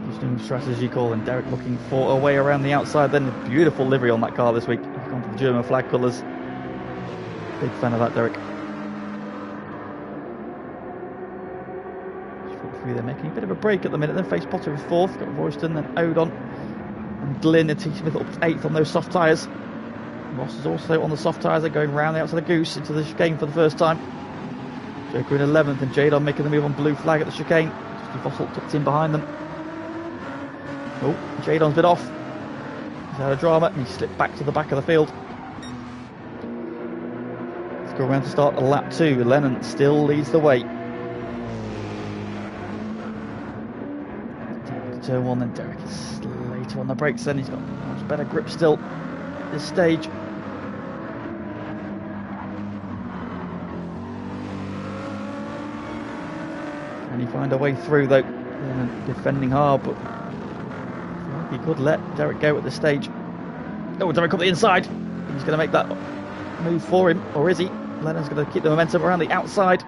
interesting strategy call. And Derek looking for a way around the outside. Then a beautiful livery on that car this week. He's gone for the German flag colours. Big fan of that, Derek. They're making a bit of a break at the minute. Then Face Potter is fourth, got Royston, then Odon and Glyn and T Smith up to eighth on those soft tyres. Ross is also on the soft tyres. They're going round the outside of the Goose into the chicane for the first time. Joker in 11th and Jadon making the move on Blue Flag at the chicane. Dusty Fossil tucked in behind them. Oh, Jadon's been off. He's had a drama and he slipped back to the back of the field. Let's go around to start lap 2. Lennon still leads the way. Turn one, then Derek is later on the brakes. Then he's got much better grip still at this stage. Can he find a way through though? Defending hard, but he could let Derek go at this stage. Oh, Derek up the inside. He's going to make that move for him, or is he? Lennon's going to keep the momentum around the outside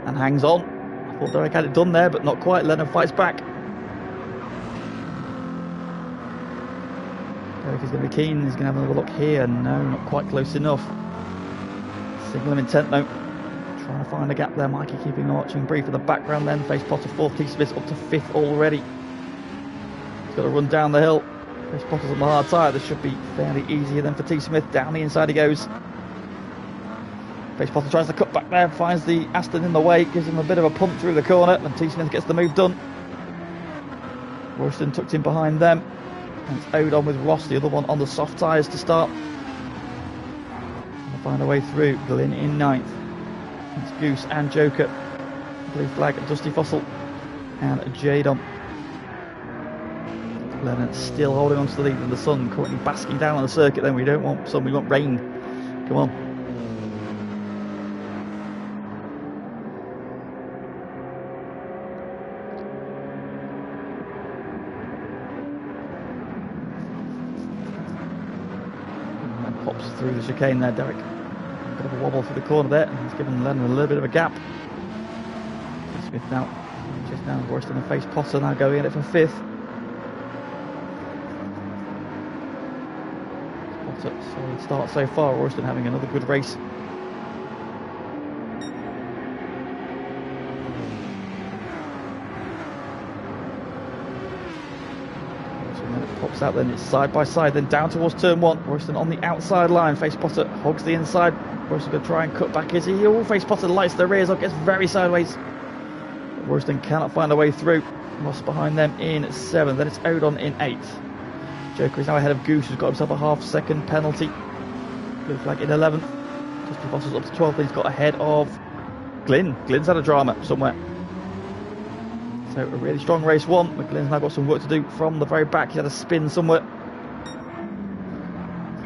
and hangs on. I thought Derek had it done there, but not quite. Lennon fights back. Derek is going to be keen. He's going to have another look here. No, not quite close enough. Signal of intent though. Trying to find a gap there. Mikey keeping marching brief in the background then. Face Potter fourth. T Smith up to fifth already. He's got to run down the hill. Face Potter's on the hard tyre. This should be fairly easier then for T Smith. Down the inside he goes. Face Potter tries to cut back there. Finds the Aston in the way. Gives him a bit of a pump through the corner. And T Smith gets the move done. Royston tucked in behind them. And it's Odon with Ross, the other one on the soft tyres to start. We'll find a way through. Glyn in 9th. It's Goose and Joker. Blue Flag, Dusty Fossil and Jadon. Lennon still holding on to the lead with the sun currently basking down on the circuit. Then we don't want sun, we want rain. Come on. Pops through the chicane there, Derek. A bit of a wobble through the corner there, and he's given Lennon a little bit of a gap. Smith now, just down Royston and Face Potter now going in it for 5th. but a solid start so far. Royston having another good race. Pops out, then it's side by side, then down towards turn one. Royston on the outside line. Face spotter hogs the inside. Royston going to try and cut back. Is he? Oh, face spotter lights the rears up, gets very sideways. Royston cannot find a way through. Ross behind them in 7th. Then it's Odon in 8th. Joker is now ahead of Goose, who's got himself a half-second penalty. Blue flag in 11th. Dusty Foster's up to 12th. He's got ahead of Glyn. Glyn's had a drama somewhere. So a really strong race one, but Glyn's now got some work to do from the very back. He's had a spin somewhere.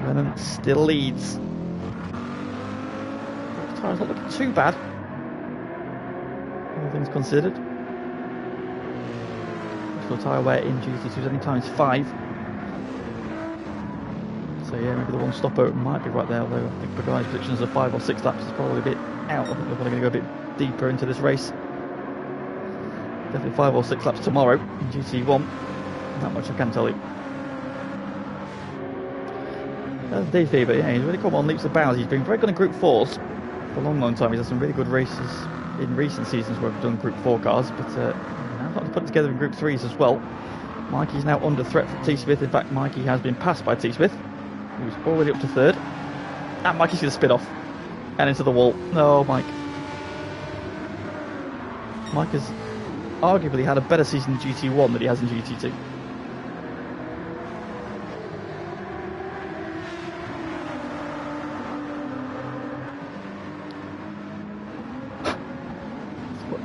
Lennon still leads. The tyre's not looking too bad, all things considered. Full tyre wear in GT2 is only times 5. So yeah, maybe the one stopper might be right there, although I think the guys' predictions of 5 or 6 laps is probably a bit out. I think they're probably going to go a bit deeper into this race. Definitely 5 or 6 laps tomorrow in GT1. That much I can tell you. That's Dave Fever, yeah, he's really come on leaps and bounds. He's been very good in Group 4s for a long time. He's had some really good races in recent seasons where we've done Group 4 cars, but now starting to put it together in Group 3s as well. Mikey's now under threat from T. Smith. In fact, Mikey has been passed by T. Smith, who's already up to 3rd. And Mikey's going to spin off and into the wall. No, Mike. Mike has arguably had a better season in GT1 than he has in GT2.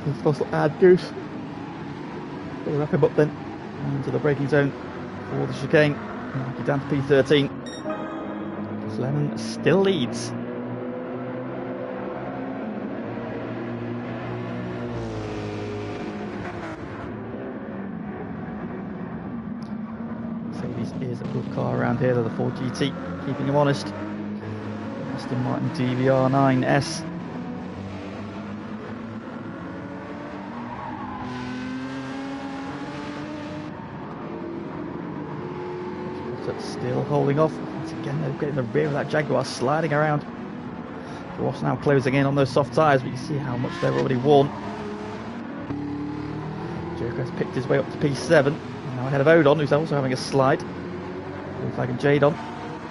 He's supposed to add Goose. We'll wrap him up then into the braking zone for the chicane. Mikey down to P13. Lennon still leads. Is a good car around here. They're the Ford GT, keeping him honest. Aston Martin DVR 9S. Still holding off. Once again, they're getting the rear of that Jaguar, sliding around. Ross now closing in on those soft tyres, but you see how much they're already worn. Joker has picked his way up to P7. Now ahead of Odon, who's also having a slide. Blue flag and Jadon.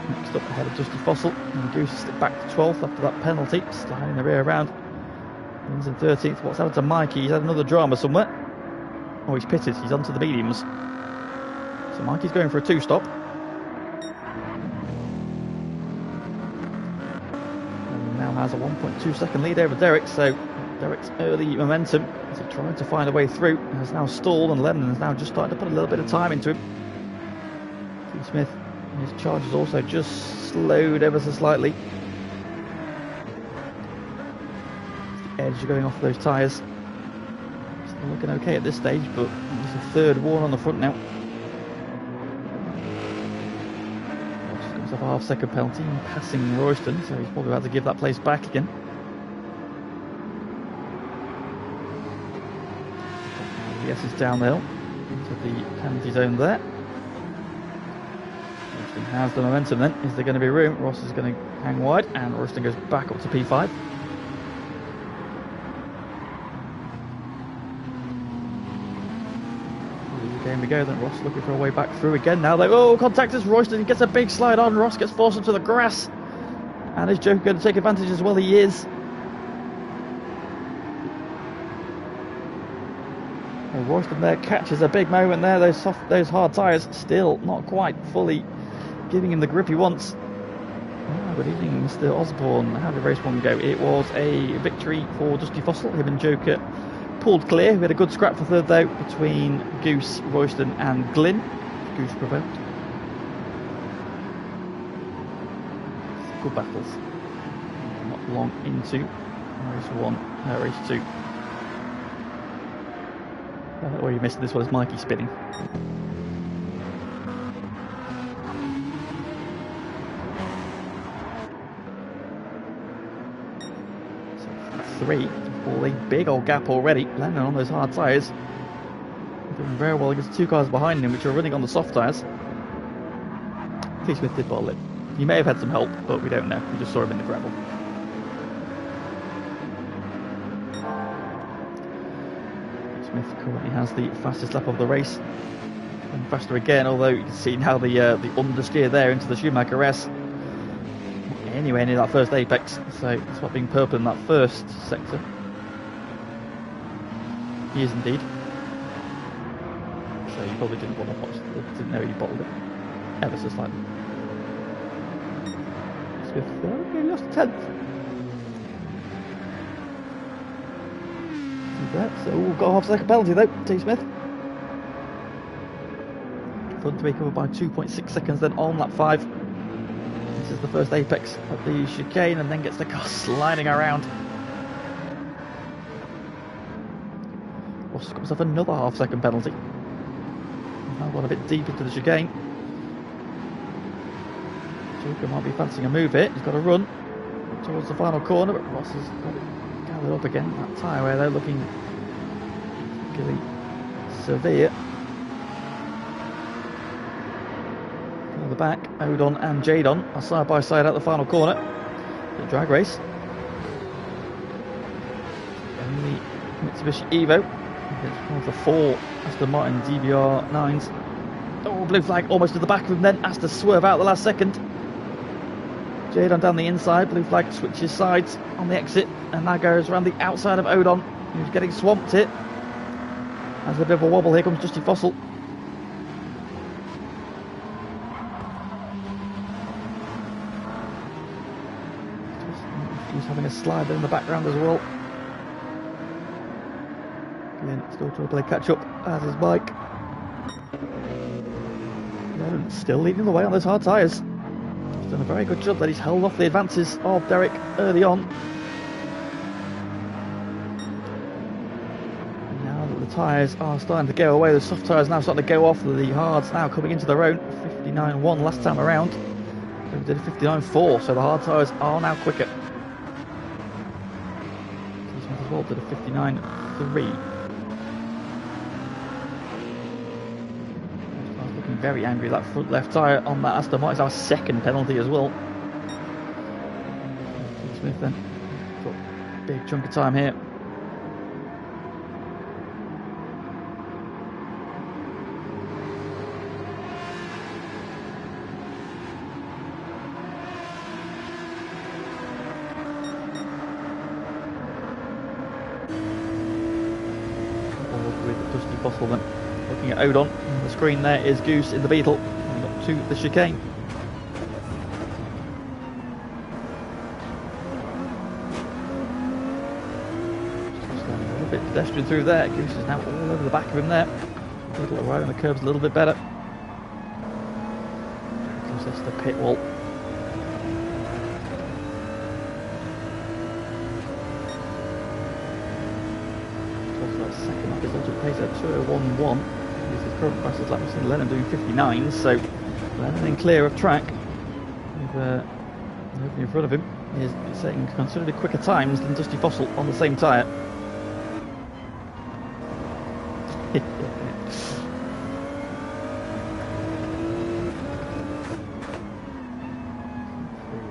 Next up ahead of Dusty Fossil. And Goose is back to 12th after that penalty. Sliding the rear around. Wins in 13th. What's happened to Mikey? He's had another drama somewhere. Oh, he's pitted. He's onto the mediums. So Mikey's going for a 2-stop. And now has a 1.2 second lead over Derek. So Derek's early momentum as he tried to find a way through has now stalled, and Lennon is now just starting to put a little bit of time into him. T. Smith and his charge has also just slowed ever so slightly. The edge going off those tyres. Still looking okay at this stage, but it's the 3rd worn on the front now. Just got himself a half-second penalty, passing Royston, so he's probably about to give that place back again. Yes, it's down the hill into the penalty zone there. Royston has the momentum then. Is there going to be room? Ross is going to hang wide, and Royston goes back up to P5. Game we go then. Ross looking for a way back through again. Now they contact us. Royston gets a big slide on. Ross gets forced into the grass, and is Joker going to take advantage as well? He is. Royston there catches a big moment there. Those hard tyres still not quite fully giving him the grip he wants. Oh, good evening, Mr. Osborne. How did race 1 go? It was a victory for Dusty Fossil. Him and Joker pulled clear. We had a good scrap for 3rd though between Goose, Royston and Glyn. Goose prevailed. Good battles. Not long into race 1, race 2. Oh, you missed this one. It's Mikey spinning. So 3 for a big old gap already. Landing on those hard tyres. Doing very well against 2 cars behind him, which are running on the soft tyres. T. Smith did bottle it. He may have had some help, but we don't know. We just saw him in the gravel. Smith currently has the fastest lap of the race. And faster again, although you can see now the understeer there into the Schumacher S. Anywhere near that first apex, so it's what being purple in that first sector. He is indeed. So you probably didn't want to watch, didn't know you bottled it. Ever so slightly. Smith, he lost 10th. So we've got a half-second penalty though, T. Smith. Front to be covered by 2.6 seconds then on lap 5. This is the first apex of the chicane and then gets the car sliding around. Ross got himself another half-second penalty. Now gone a bit deep into the chicane. Joker might be fancying a move here. He's got to run towards the final corner, but Ross has got it gathered up again. That tyre wear though looking really severe. At the back, Odon and Jadon are side by side at the final corner. The drag race. And the Mitsubishi Evo against one of the 4 Aston Martin DBR9s. Oh, blue flag almost to the back of him then. Has to swerve out the last second. Jadon down the inside. Blue flag switches sides on the exit and now goes around the outside of Odon, who's getting swamped here. Has a bit of a wobble. Here comes Dusty Fossil. He's having a slide in the background as well. Again, still trying to play catch up as his bike. No, still leading the way on those hard tyres. He's done a very good job that he's held off the advances of Derek early on. Now that the tyres are starting to go away, the soft tyres now starting to go off, the hards now coming into their own. 59.1 last time around. So we did a 59.4, so the hard tyres are now quicker. As well did a 59.3. Looking very angry, that front left tyre on that Aston Martin. It's our second penalty as well. Smith then got a big chunk of time here. Fossil then looking at Odon. On the screen there is Goose in the Beetle. And up to the chicane. Just a little bit pedestrian through there. Goose is now all over the back of him there. Beetle arriving on the curbs a little bit better. Closest to the pit wall. Second up is also pace at 2:01.1. This is current fastest lap. We've seen Lennon doing 59, so Lennon in clear of track. With nobody in front of him is setting considerably quicker times than Dusty Fossil on the same tyre. Through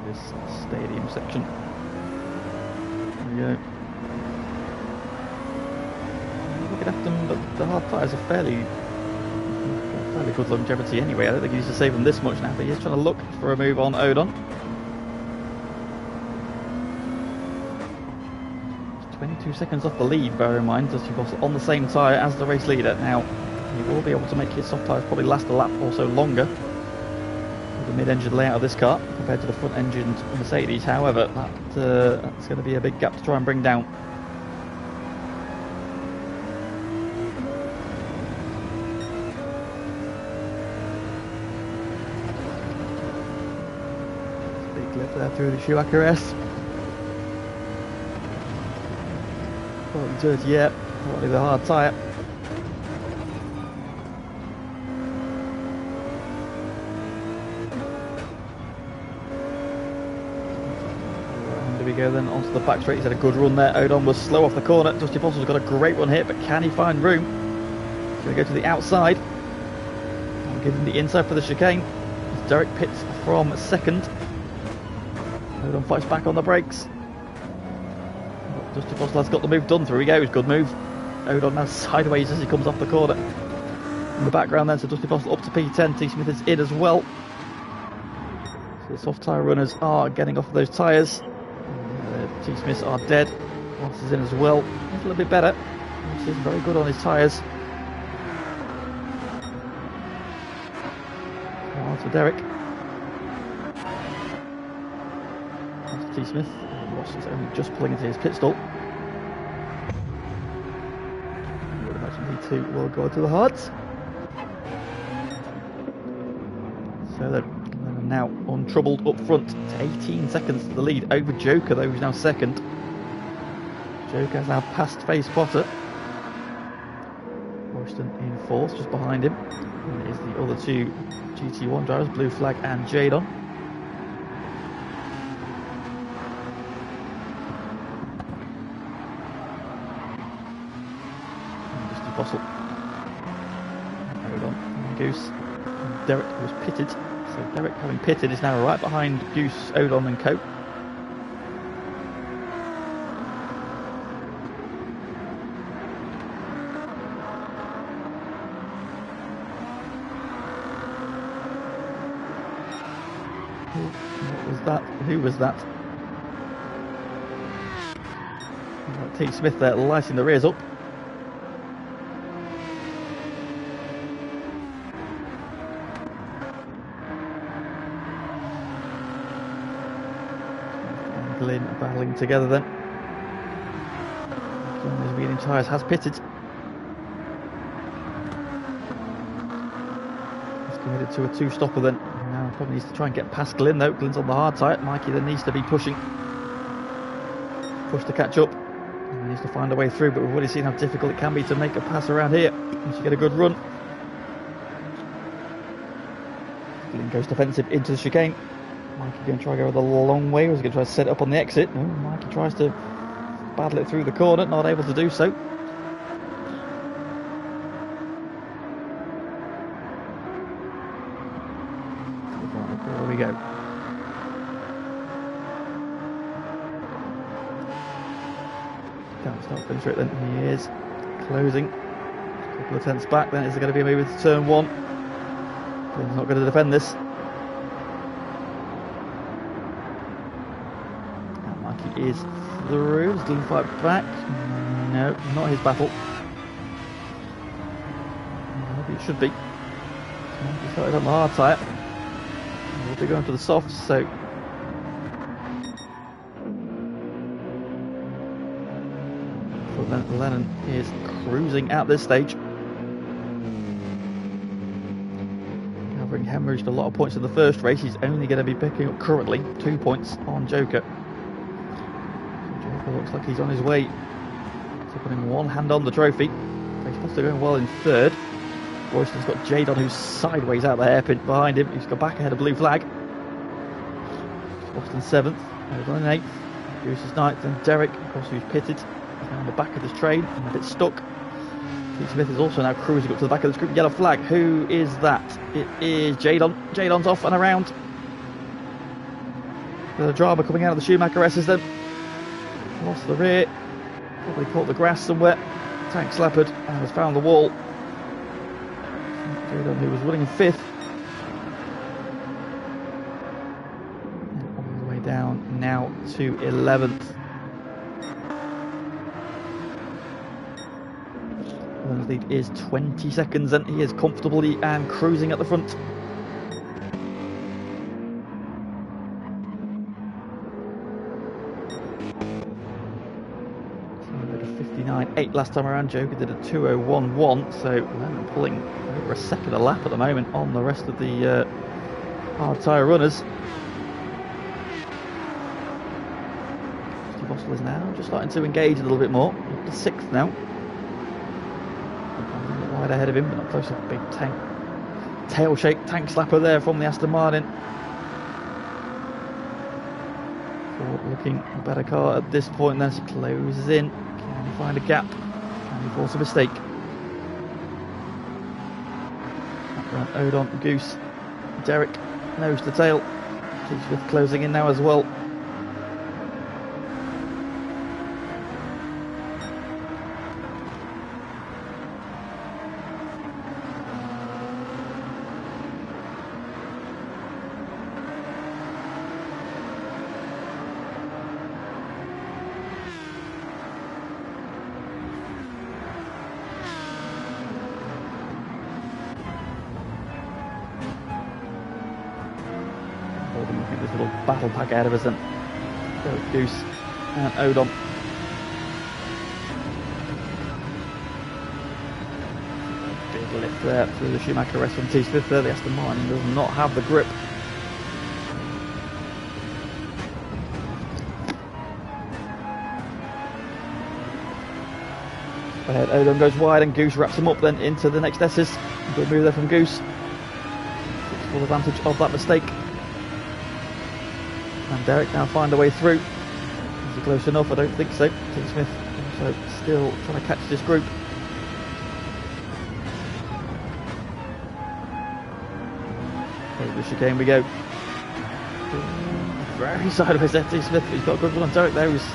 this stadium section. There we go. At them, but the hard tyres are fairly good longevity anyway. I don't think he needs to save them this much now, but he's trying to look for a move on Odon. 22 seconds off the lead, bear in mind. Dusty Fossil on the same tyre as the race leader. Now, he will be able to make his soft tyres probably last a lap or so longer with the mid-engine layout of this car compared to the front-engined Mercedes. However, that's going to be a big gap to try and bring down. Left there through the Schumacher S. Quite dirty yet, probably the hard tyre. And there we go then onto the back straight. He's had a good run there. Odon was slow off the corner. Dusty Fossil's got a great one here, but can he find room? He's going to go to the outside. I'll give him the inside for the chicane. Derek pits from second. Odon fights back on the brakes. Dusty Fossil's got the move done. Through he goes. Good move. Odon now sideways as he comes off the corner. In the background then, so Dusty Fossil up to P10. T Smith is in as well. So the soft tyre runners are getting off of those tyres. T Smiths are dead. Ross is in as well. He's a little bit better. Ross is very good on his tyres. On to Derek. That's T Smith. Ross is only just pulling into his pit stop. I would imagine P2 will go to the hards. So they're now untroubled up front to 18 seconds to the lead over Joker, though, who's now second. Joker has now passed Face Potter. Royston in fourth, just behind him. And it is the other two GT1 drivers, Blue Flag and Jadon. Dusty Fossil. Hold on. Goose. And Derek was pitted. So Derek, having pitted, is now right behind Goose, Odon and Co. What was that? Who was that? T Smith there lighting the rears up. Glyn battling together then. His medium tyres has pitted. He's committed to a two-stopper then. Now probably needs to try and get past Glyn though. Glyn's on the hard tyre. Mikey then needs to be pushing. Push to catch up. He needs to find a way through, but we've already seen how difficult it can be to make a pass around here once you get a good run. Glyn goes defensive into the chicane. Mikey going to try to go the long way, or is he going to try to set it up on the exit? No, Mikey tries to battle it through the corner, not able to do so. There we go. Can't start finish it then. He is closing. A couple of tenths back then. Is it going to be a move to turn one? He's not going to defend this. Is through. Does Glyn fight back? No, not his battle. Maybe it should be. He started on the hard tyre. We'll be going to the soft, so Lennon is cruising at this stage. Having hemorrhaged a lot of points in the first race, he's only going to be picking up currently 2 points on Joker. Looks like he's on his way to putting one hand on the trophy. Face Potter going well in third. Royston's got Jadon, who's sideways out the hairpin behind him. He's got back ahead of Blue Flag. Royston seventh. Odon in eighth. Goose is ninth. And Derek, of course, who's pitted, is now on the back of this train and a bit stuck. T Smith is also now cruising up to the back of the group. Yellow flag. Who is that? It is Jadon. Jadon's off and around. The drama coming out of the Schumacher S's then. Lost the rear, probably caught the grass somewhere, tank slappered and has found the wall. Jadon, who was running in fifth, and on the way down now to 11th. Len's lead is 20 seconds and he is comfortably and cruising at the front. 59.8 last time around. Joker did a 2:01.1, so Lennon pulling over a second a lap at the moment on the rest of the hard tyre runners. Steve Fossil is now just starting to engage a little bit more. Up to sixth now. A bit wide ahead of him, but not close to a big tank. Tail shake tank slapper there from the Aston Martin. Looking a better car at this point, then as he closes in. Can he find a gap? Can he force a mistake? Background Odon, Goose, Derek, nose to tail. T. Smith closing in now as well. This little battle pack ahead of us then. Goose and Odom. Big lift there through the Schumacher rest from T. Smith there. The Aston Martin does not have the grip. Ahead, Odom goes wide and Goose wraps him up then into the next S's. Good move there from Goose. Takes full advantage of that mistake. And Derek now find a way through. Is he close enough? I don't think so. T. Smith also still trying to catch this group. Over the chicane we go. Very sideways there, T. Smith. He's got a good run on Derek there. Who's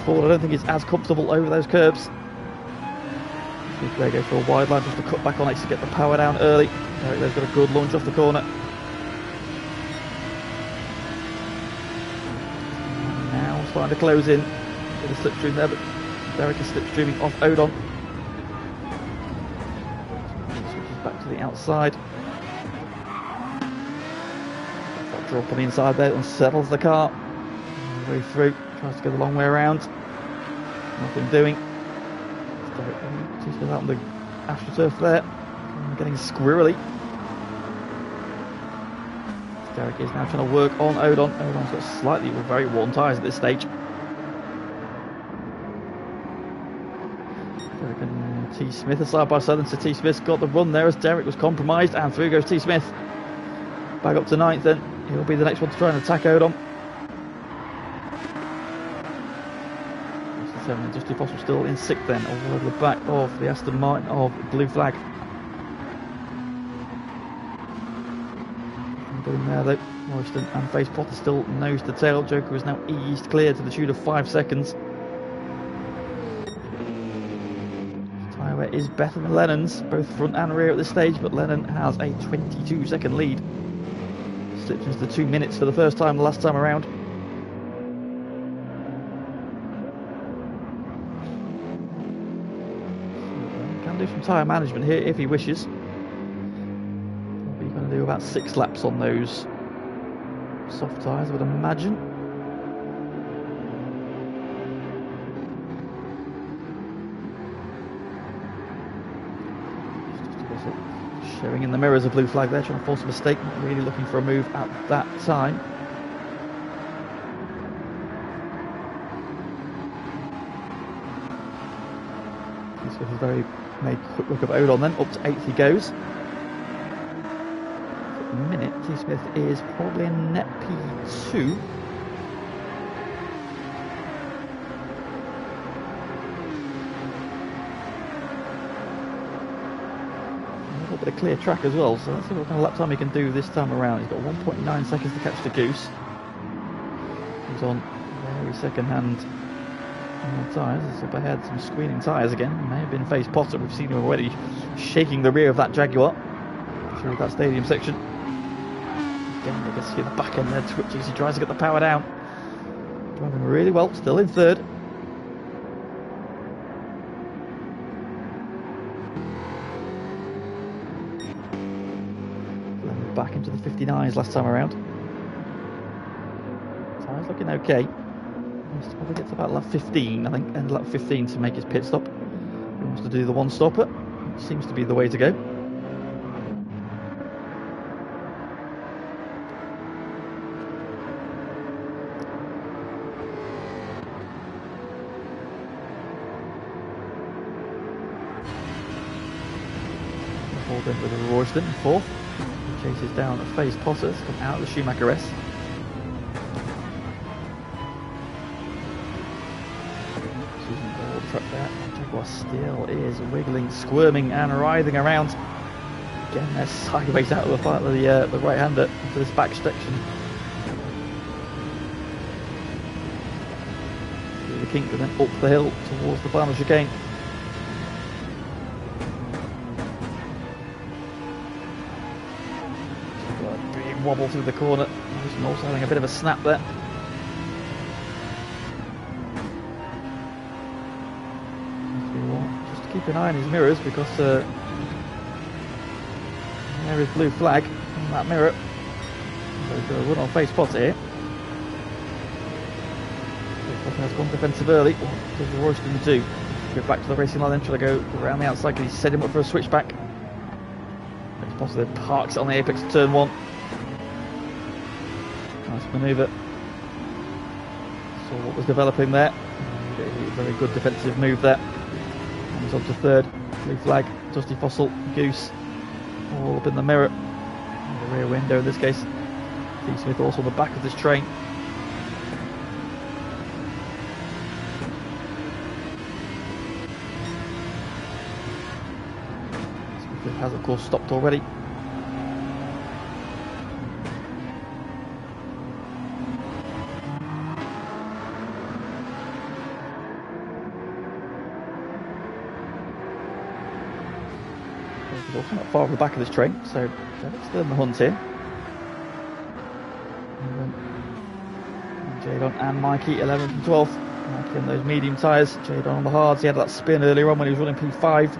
forward. I don't think he's as comfortable over those curbs. There goes for a wide line just to cut back on it to get the power down early. Derek there's got a good launch off the corner. Starting to close in with a slipstream there, but Derek is slipstreaming off Odom. Switches back to the outside. That drop on the inside there, unsettles the car. Way through, tries to go the long way around. Nothing doing. Derek out on the AstroTurf there, getting squirrely. Derek is now trying to work on Odom. Odom's got slightly very worn tyres at this stage. Derek and T. Smith are side by side, and so T. Smith's got the run there as Derek was compromised, and through goes T. Smith. Back up to 9th then. He'll be the next one to try and attack Odom. Justin Foster still in 6th then, all over the back of the Aston Martin of Blue Flag. In there though, Royston and Face Potter still nose to tail. Joker is now eased clear to the tune of 5 seconds. Tyre wear is better than Lennon's, both front and rear at this stage, but Lennon has a 22-second lead. Slipped into the 2 minutes for the first time the last time around. Can do some tyre management here if he wishes. Do about 6 laps on those soft tyres, I would imagine. Showing in the mirrors of Blue Flag there, trying to force a mistake, not really looking for a move at that time. He's got a very made quick look of Odom then, up to 8th he goes. Minute, T. Smith is probably in net P2. A little bit of clear track as well, so let's see what kind of lap time he can do this time around. He's got 1.9 seconds to catch the Goose. He's on very second hand tyres. It's up ahead, some screening tyres again. May have been Face Potter, we've seen him already shaking the rear of that Jaguar through that stadium section. Again, you can see the back end there twitching as he tries to get the power down. Driving really well, still in 3rd. Then back into the 59s last time around. Tyres looking okay. He's probably get to about lap 15, I think, end lap 15 to make his pit stop. He wants to do the one stopper, which seems to be the way to go. With a Royston in 4th, he chases down a Face Potter to come out of the Schumacher S. Susan Ball truck there. Jaguar still is wiggling, squirming and writhing around. Again, they're sideways out of the fight of the right-hander into this back section. Through the kink and then up the hill towards the final chicane. Big wobble through the corner. He's also having a bit of a snap there. Just keep an eye on his mirrors because there is blue flag on that mirror. So he's got a run on face potter here. Has gone defensive early. What does Royston do? Go back to the racing line then, try to go around the outside because he's set him up for a switchback. Face potter then parks it on the apex of turn 1. Nice manoeuvre. Saw what was developing there. Very good defensive move there. Comes on to third. Blue flag, Dusty Fossil, Goose. All up in the mirror. The rear window in this case. T. Smith also on the back of this train. Smith has of course stopped already. He's also not far off the back of this train, so still in the hunt here. Jadon and Mikey, 11th and 12th. Mikey on those medium tyres, Jadon on the hards. He had that spin earlier on when he was running P5.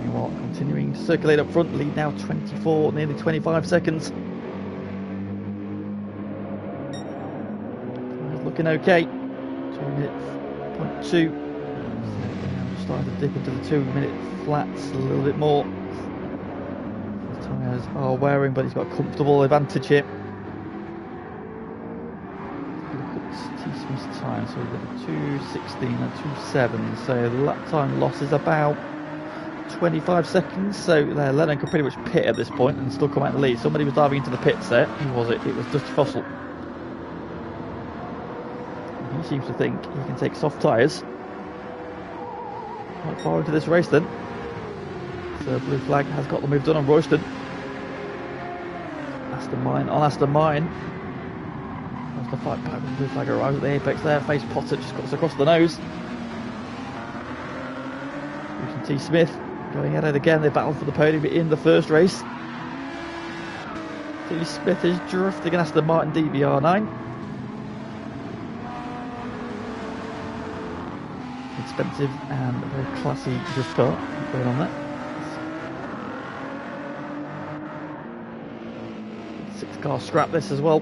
Meanwhile, continuing to circulate up front, lead now 24, nearly 25 seconds. Looking okay. 2 minutes, 0.2. Starting to dip into the 2 minute flats a little bit more. The tyres are wearing, but he's got a comfortable advantage here. Look at T. Smith's time. So we've got 2:16 and 2:7. So the lap time loss is about 25 seconds. So Lennon could pretty much pit at this point and still come out in the lead. Somebody was diving into the pits there. Who was it? It was Dusty Fossil. He seems to think he can take soft tyres quite far into this race then. So blue flag has got the move done on Royston. Aston Martin on Aston Martin. As the fight back with blue flag arrives at the apex there. Face Potter just got us across the nose. Using T. Smith going at it again. They battled for the podium in the first race. T. Smith is drifting an Aston Martin DBR9. Expensive and a very classy drift car going on there. 6-car scrap this as well.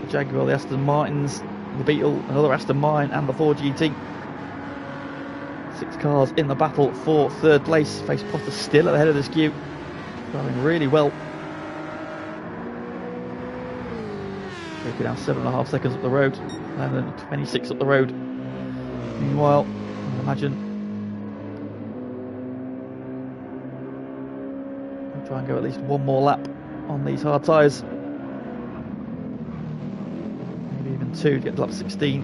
The Jaguar, the Aston Martins, the Beetle, another Aston Martin and the Ford GT. 6 cars in the battle for third place. Face Potter still at the head of this queue. Going really well. Taking now 7.5 seconds up the road. And then 26 up the road. Meanwhile, imagine we'll try and go at least one more lap on these hard tyres, maybe even 2 to get to lap 16.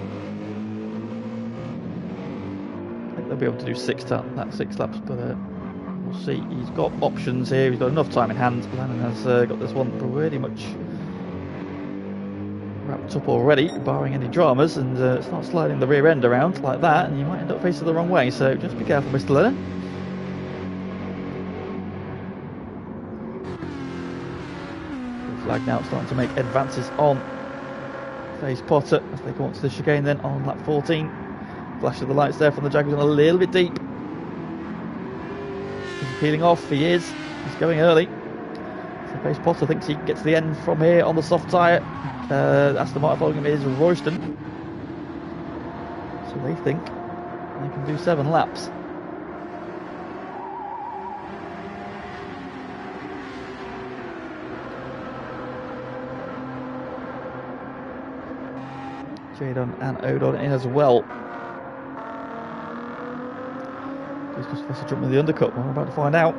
I think they'll be able to do 6 laps, but we'll see. He's got options here, he's got enough time in hand. Lennon has got this one pretty much wrapped up already, barring any dramas, and start sliding the rear end around like that and you might end up facing the wrong way, so just be careful, Mr. Lennon. The flag now starting to make advances on Face Potter as they come up to the chicane then on lap 14. Flash of the lights there from the Jaguars a little bit deep. Is he peeling off? He is. He's going early. So Face Potter thinks he can get to the end from here on the soft tyre. Aston Martin following him is Royston. So they think they can do 7 laps. Jadon and Odon in as well. He's just supposed to jump with the undercut. Well, we're about to find out.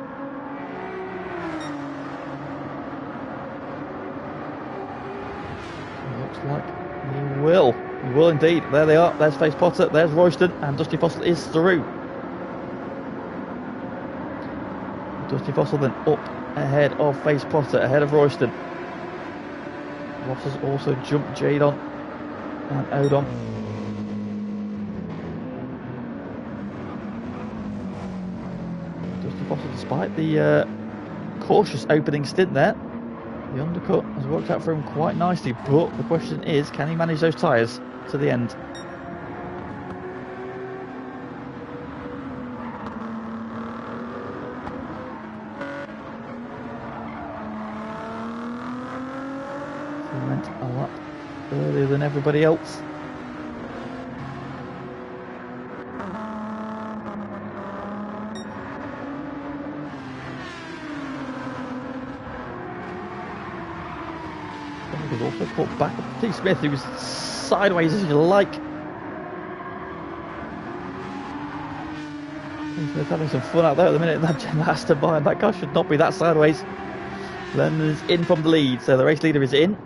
like he will. He will indeed. There they are. There's Face Potter. There's Royston. And Dusty Fossil is through. Dusty Fossil then up ahead of Face Potter, ahead of Royston. Ross has also jumped Jadon and Odom. Dusty Fossil, despite the cautious opening stint there, the undercut has worked out for him quite nicely, but the question is, can he manage those tyres to the end? He went a lap earlier than everybody else. Was also put back up to T. Smith, who was sideways as you like. T. Smith having some fun out there at the minute. That has to buy, and that car should not be that sideways. Lennon is in from the lead, so the race leader is in.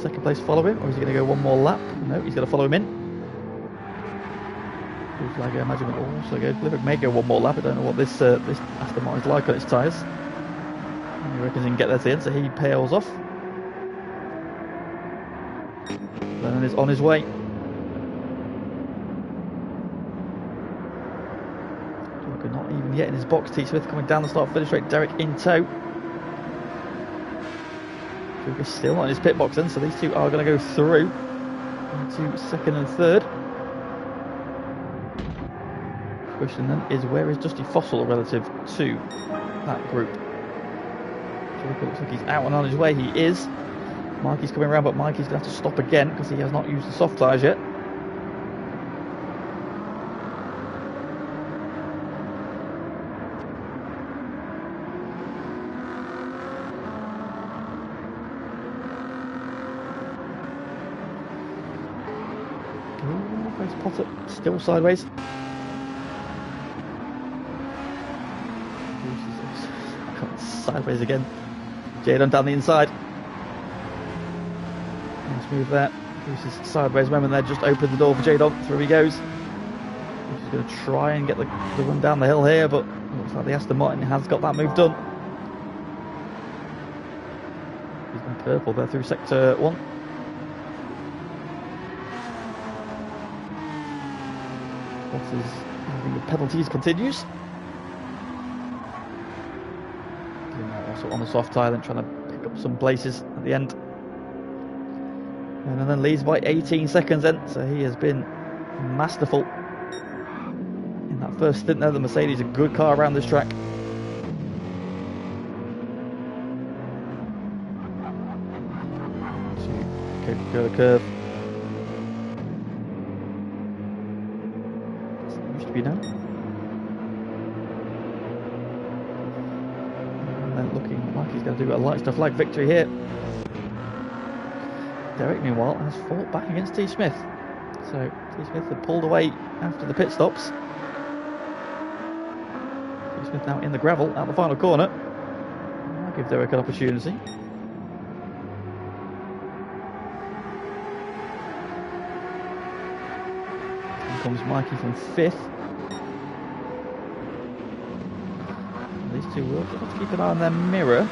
Second place follow him, or is he going to go one more lap? No, he's going to follow him in. Blue flag, I imagine, will also go. Blue flag may go one more lap. I don't know what this Aston Martin's like on its tyres. He reckons he can get there to the end, so he pails off. Lennon is on his way. Joker not even yet in his box. T. Smith coming down the start finish straight. Derek in tow. Joker still not in his pit box then, so these two are going to go through into second and third. The question then is, where is Dusty Fossil relative to that group? Joker looks like he's out and on his way. He is. Mikey's coming around, but Mikey's going to have to stop again because he has not used the soft tyres yet. Face Potter still sideways. Sideways again. Jadon down the inside. Nice move there. Bruce's sideways moment there, just opened the door for Jadon. Through he goes. He's going to try and get the run down the hill here, but looks like the Aston Martin has got that move done. He's gone purple there through sector 1. The penalties continues. Also on the soft tyre, then trying to pick up some places at the end. And then leads by 18 seconds then, so he has been masterful in that first stint there. The Mercedes, a good car around this track. So, go the curve. Used to be now. And then looking like he's going to do a light stuff flag victory here. Derek, meanwhile, has fought back against T. Smith. So, T. Smith had pulled away after the pit stops. T. Smith now in the gravel at the final corner. I'll give Derek an opportunity. Here comes Mikey from 5th. And these two will have to keep an eye on their mirror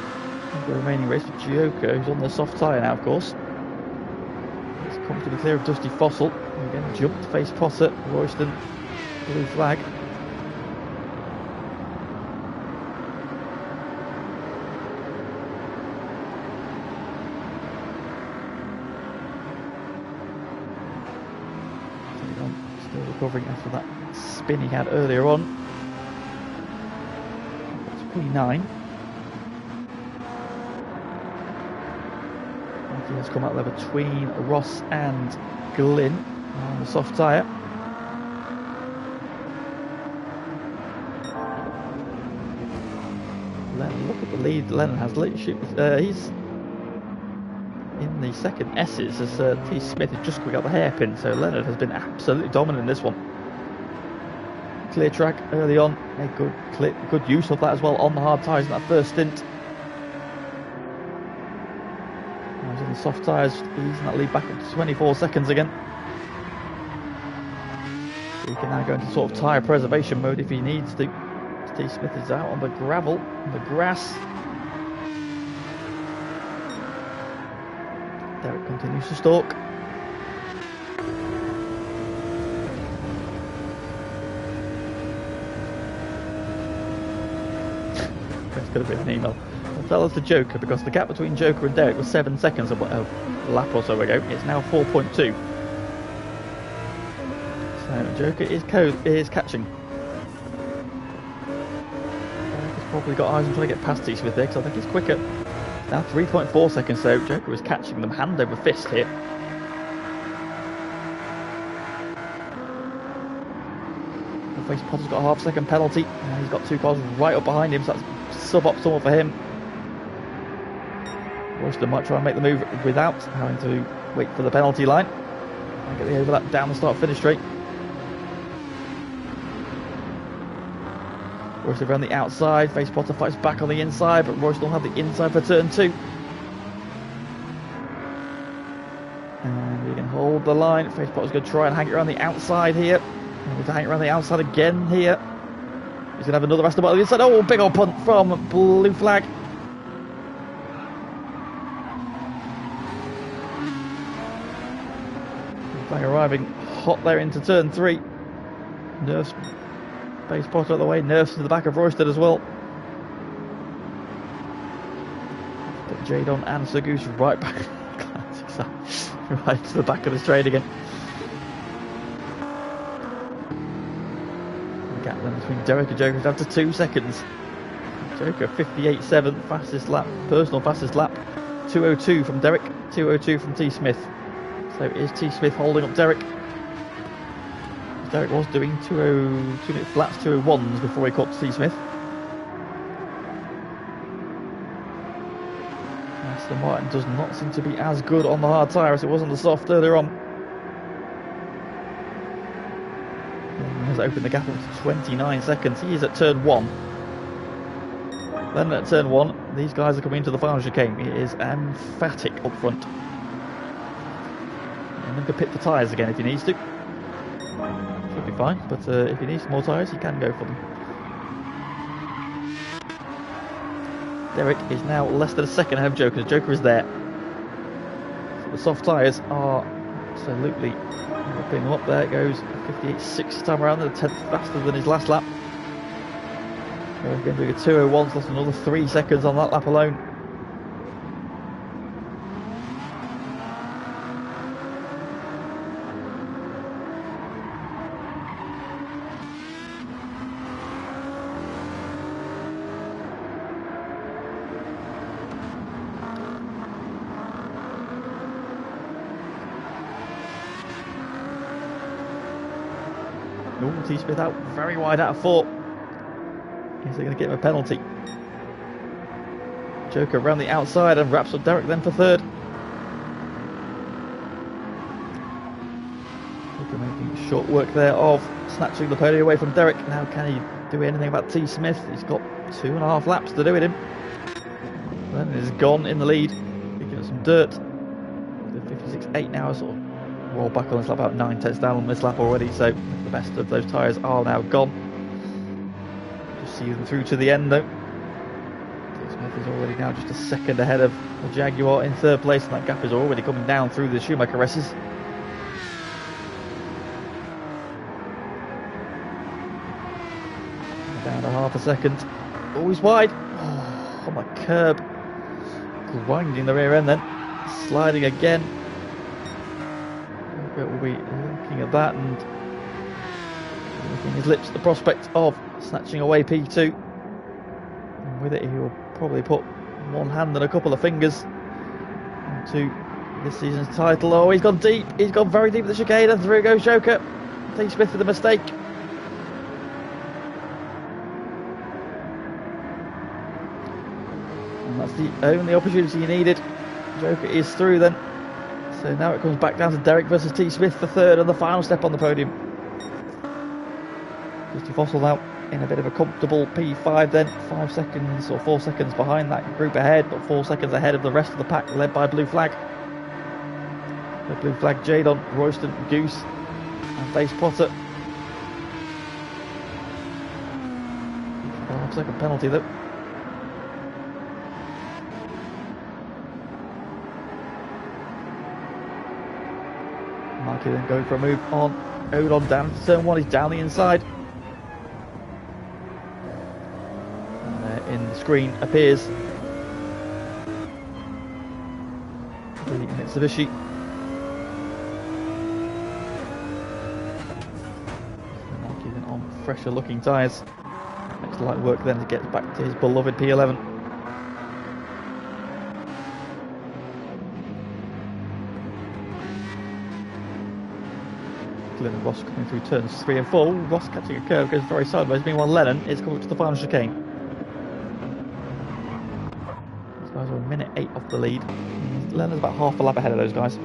in the remaining race with Gioco, who's on the soft tyre now, of course. Comfortably clear of Dusty Fossil. Again, jumped Face Potter, Royston, blue flag. Still recovering after that spin he had earlier on. That's P9. He has come out there between Ross and Glynn on the soft tyre. Lennon, look at the lead Lennon has. He's in the second S's as T. Smith has just quick out the hairpin, so Leonard has been absolutely dominant in this one. Clear track early on, made good use of that as well on the hard tyres in that first stint. soft tyres, easing that lead back up to 24 seconds again. He can now go into sort of tyre preservation mode if he needs to. T. Smith is out on the gravel, on the grass. Derek continues to stalk. That's going to be an email. I'll tell us the Joker, because the gap between Joker and Derek was 7 seconds a lap or so ago. It's now 4.2. So Joker is catching. Derek has probably got eyes on trying to get past T. Smith there, because I think he's quicker. Now 3.4 seconds, so Joker is catching them hand over fist here. The face Potter's got a half-second penalty, and he's got two cars right up behind him, so that's suboptimal for him. Royston might try and make the move without having to wait for the penalty line. And get the overlap down the start-finish straight. Royston around the outside, Face Potter fights back on the inside, but Royston will have the inside for turn 2. And we can hold the line. Face Potter's going to try and hang it around the outside here. And to hang it around the outside again here. He's going to have another rest about the inside. Oh, big old punt from Blue Flag. Blue Flag arriving hot there into turn 3. Nerfs Face Potter out the way, nerfs to the back of Royston as well. Put Jadon and Sir Goose right back. Right to the back of the straight again. The gap then between Derek and Joker is down to 2 seconds. Joker 58.7, fastest lap, personal fastest lap. 2:02 from Derek, 2:02 from T. Smith. So is T. Smith holding up Derek? Derek was doing 2:02 flaps, 2:01s before he caught T. Smith. Aston Martin does not seem to be as good on the hard tyre as it was on the soft earlier on. And has opened the gap up to 29 seconds. He is at turn 1. Then at turn 1, these guys are coming into the final chicane. It is emphatic up front. And then can pit the tyres again if he needs to. Should be fine, but if he needs more tyres, he can go for them. Derek is now less than a second ahead of Joker. The Joker is there. So the soft tyres are absolutely whipping them up. There it goes. 58.6 time around, a tenth faster than his last lap. We're going to do a 2:01, so lost another 3 seconds on that lap alone. T. Smith out very wide out of 4. Is he going to get him a penalty? Joker around the outside and wraps up Derek then for 3rd. Joker making short work there of snatching the podium away from Derek. Now can he do anything about T. Smith? He's got 2.5 laps to do with him. Then he's gone in the lead, picking up some dirt. The 56.8 now, sort of roll back on this lap, about 9 tenths down on this lap already, so the best of those tyres are now gone. Just see them through to the end though. Smith is already now just a second ahead of the Jaguar in 3rd place, and that gap is already coming down through the Schumacher S's. Down to half a second. Oh, he's wide. Oh, on the curb. Grinding the rear end then. Sliding again. We'll be looking at that and licking his lips at the prospect of snatching away P2. And with it, he will probably put one hand and a couple of fingers into this season's title. Oh, he's gone deep. He's gone very deep at the chicane, and through goes Joker. T. Smith with a mistake. And that's the only opportunity he needed. Joker is through then. So now it comes back down to Derek versus T. Smith for 3rd and the final step on the podium. Just Fossil now in a bit of a comfortable P5 then. 5 seconds or 4 seconds behind that group ahead, but 4 seconds ahead of the rest of the pack led by Blue Flag. Blue flag, Jadon, Royston, Goose, and Face Potter. Half-second penalty though. Marky then going for a move on Odon down to turn 1. He's down the inside. And there in the screen appears the Mitsubishi. Marky then on fresher looking tyres. Makes light work then to get back to his beloved P11. Glyn and Ross coming through turns 3 and 4. Ross catching a curve, goes very sideways. Meanwhile, Lennon is coming to the final chicane. These guys are a minute 8 off the lead. Lennon's about half a lap ahead of those guys.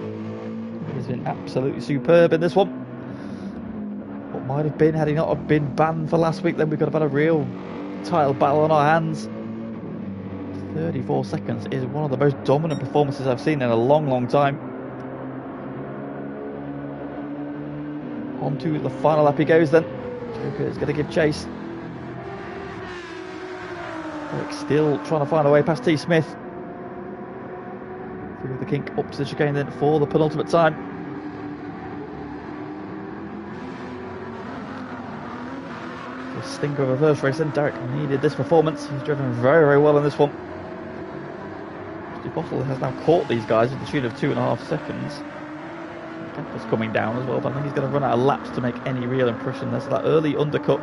He's been absolutely superb in this one. What might have been, had he not have been banned for last week, then we could have had a real title battle on our hands. 34 seconds is one of the most dominant performances I've seen in a long, long time. On to the final lap he goes then. Joker is going to give chase. Eric still trying to find a way past T. Smith. Through the kink up to the chicane then for the penultimate time. The stinker of a first race then. Derek needed this performance. He's driven very, very well in this one. Bottle has now caught these guys at the tune of 2.5 seconds. Pepper's coming down as well, but I think he's going to run out of laps to make any real impression. There's that early undercut.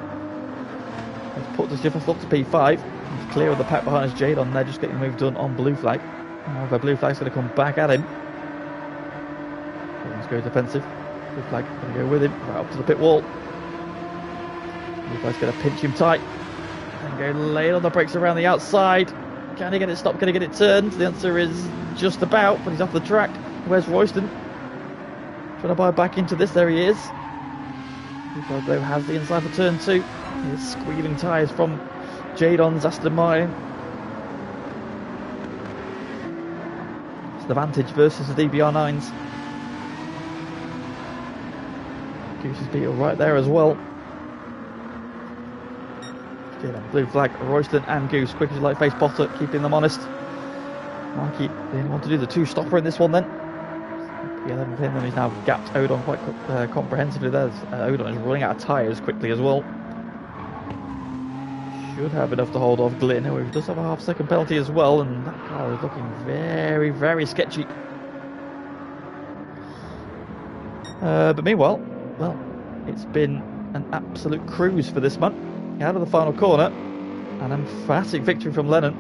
He's put the Jiffers up to P5. He's clear of the pack behind his Jade on there, just getting the move done on Blue Flag. However, Blue Flag's going to come back at him. Let's go defensive. Blue Flag going to go with him right up to the pit wall. Blue Flag's going to pinch him tight and go late on the brakes around the outside. Can he get it stopped? Can he get it turned? The answer is just about, but he's off the track. Where's Royston? Trying to buy back into this. There he is. Blue though has the inside for turn 2. He's squealing tyres from Jadon's Aston Martin. It's the Vantage versus the DBR9s. Goose's Beetle right there as well. Blue Flag, Royston and Goose, quick as you like, Face Potter, keeping them honest. Marky didn't want to do the 2-stopper in this one then. P11 pin, then he's now gapped Odon quite comprehensively there. Odon is running out of tyres quickly as well. Should have enough to hold off Glyn, who does have a half-second penalty as well, and that car is looking very, very sketchy. But meanwhile, well, it's been an absolute cruise for this man. Out of the final corner, an emphatic victory from Lennon.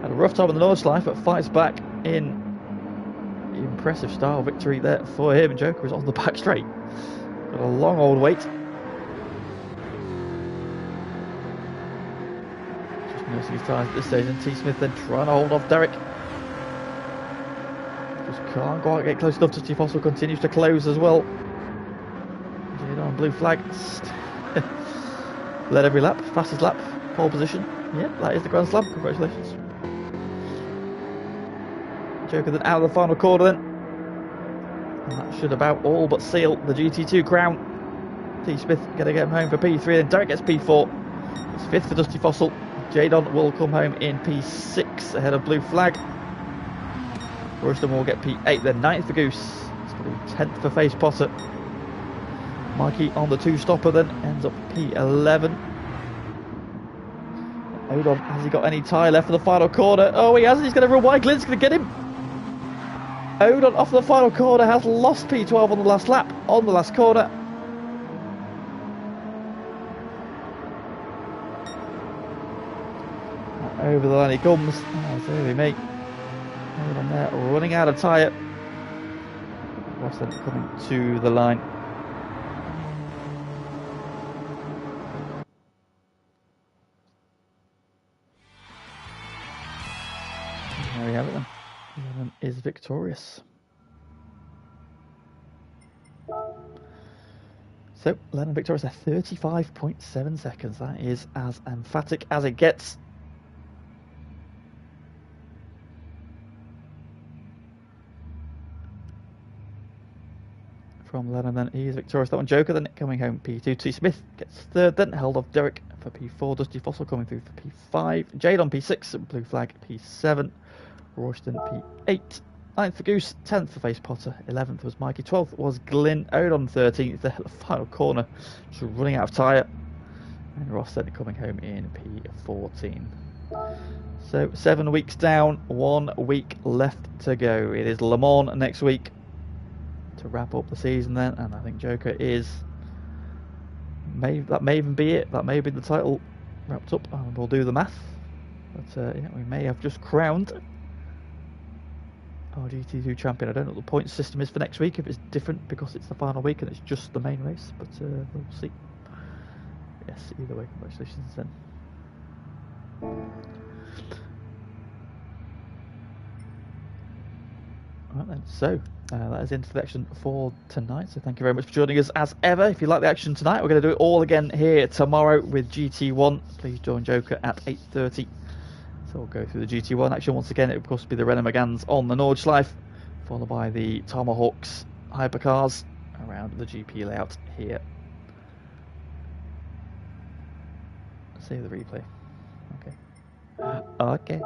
Had a rough time on the Nordschelife, but fights back in impressive style victory there for him. Joker is on the back straight. Got a long old wait. Just nursing his tyres at this stage, and T. Smith then trying to hold off Derek. Just can't quite get close enough to T. Fossil, continues to close as well. On Blue Flag. Led every lap, fastest lap, pole position. Yep, that is the Grand Slam. Congratulations. Joker then out of the final corner then. And that should about all but seal the GT2 crown. T. Smith going to get him home for P3, and Derek gets P4. It's 5th for Dusty Fossil. Jadon will come home in P6 ahead of Blue Flag. Royston will get P8, then 9th for Goose. It's going to be 10th for Face Potter. Mikey on the 2-stopper then ends up P11. Odon, has he got any tyre left for the final corner? Oh, he hasn't. He's going to run wide. Glyn's going to get him. Odon off the final corner has lost P12 on the last lap, on the last corner. Over the line he comes. Oh, there me. Odon there running out of tyre. Ross then coming to the line. There we have it then. Lennon is victorious. So, Lennon victorious at 35.7 seconds. That is as emphatic as it gets. from Lennon. Then he's victorious. That one, Joker. Then coming home, P2. T. Smith gets third. Then held off Derek for P4. Dusty Fossil coming through for P5. Jade on P6. Blue Flag P7. Royston P8. 9th for Goose. 10th for Face Potter. 11th was Mikey. 12th was Glyn. Odon 13th. The final corner, just running out of tyre. And Ross then coming home in P14. So 7 weeks down, 1 week left to go. It is Le Mans next week to wrap up the season then, and I think Joker is, that may even be it. That may be the title wrapped up, and we'll do the math. But yeah, we may have just crowned our GT2 champion. I don't know what the point system is for next week, if it's different because it's the final week and it's just the main race, but we'll see. Yes, either way, congratulations then. Right then, so that is the introduction for tonight. So thank you very much for joining us as ever. If you like the action tonight, we're going to do it all again here tomorrow with GT1. Please join Joker at 8:30. So we'll go through the GT1 action once again. It will of course be the Renault Megans on the Nordschleife, followed by the Tomahawks hypercars around the GP layout here. Save the replay. Okay. Okay.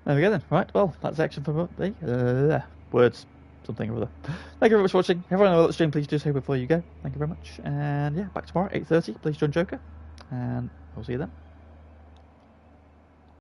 There we go then. Right, well, that's action for the words, something or other. Thank you very much for watching. Everyone on the stream, please do so before you go. Thank you very much. And yeah, back tomorrow, 8:30. Please join Joker. And we'll see you then.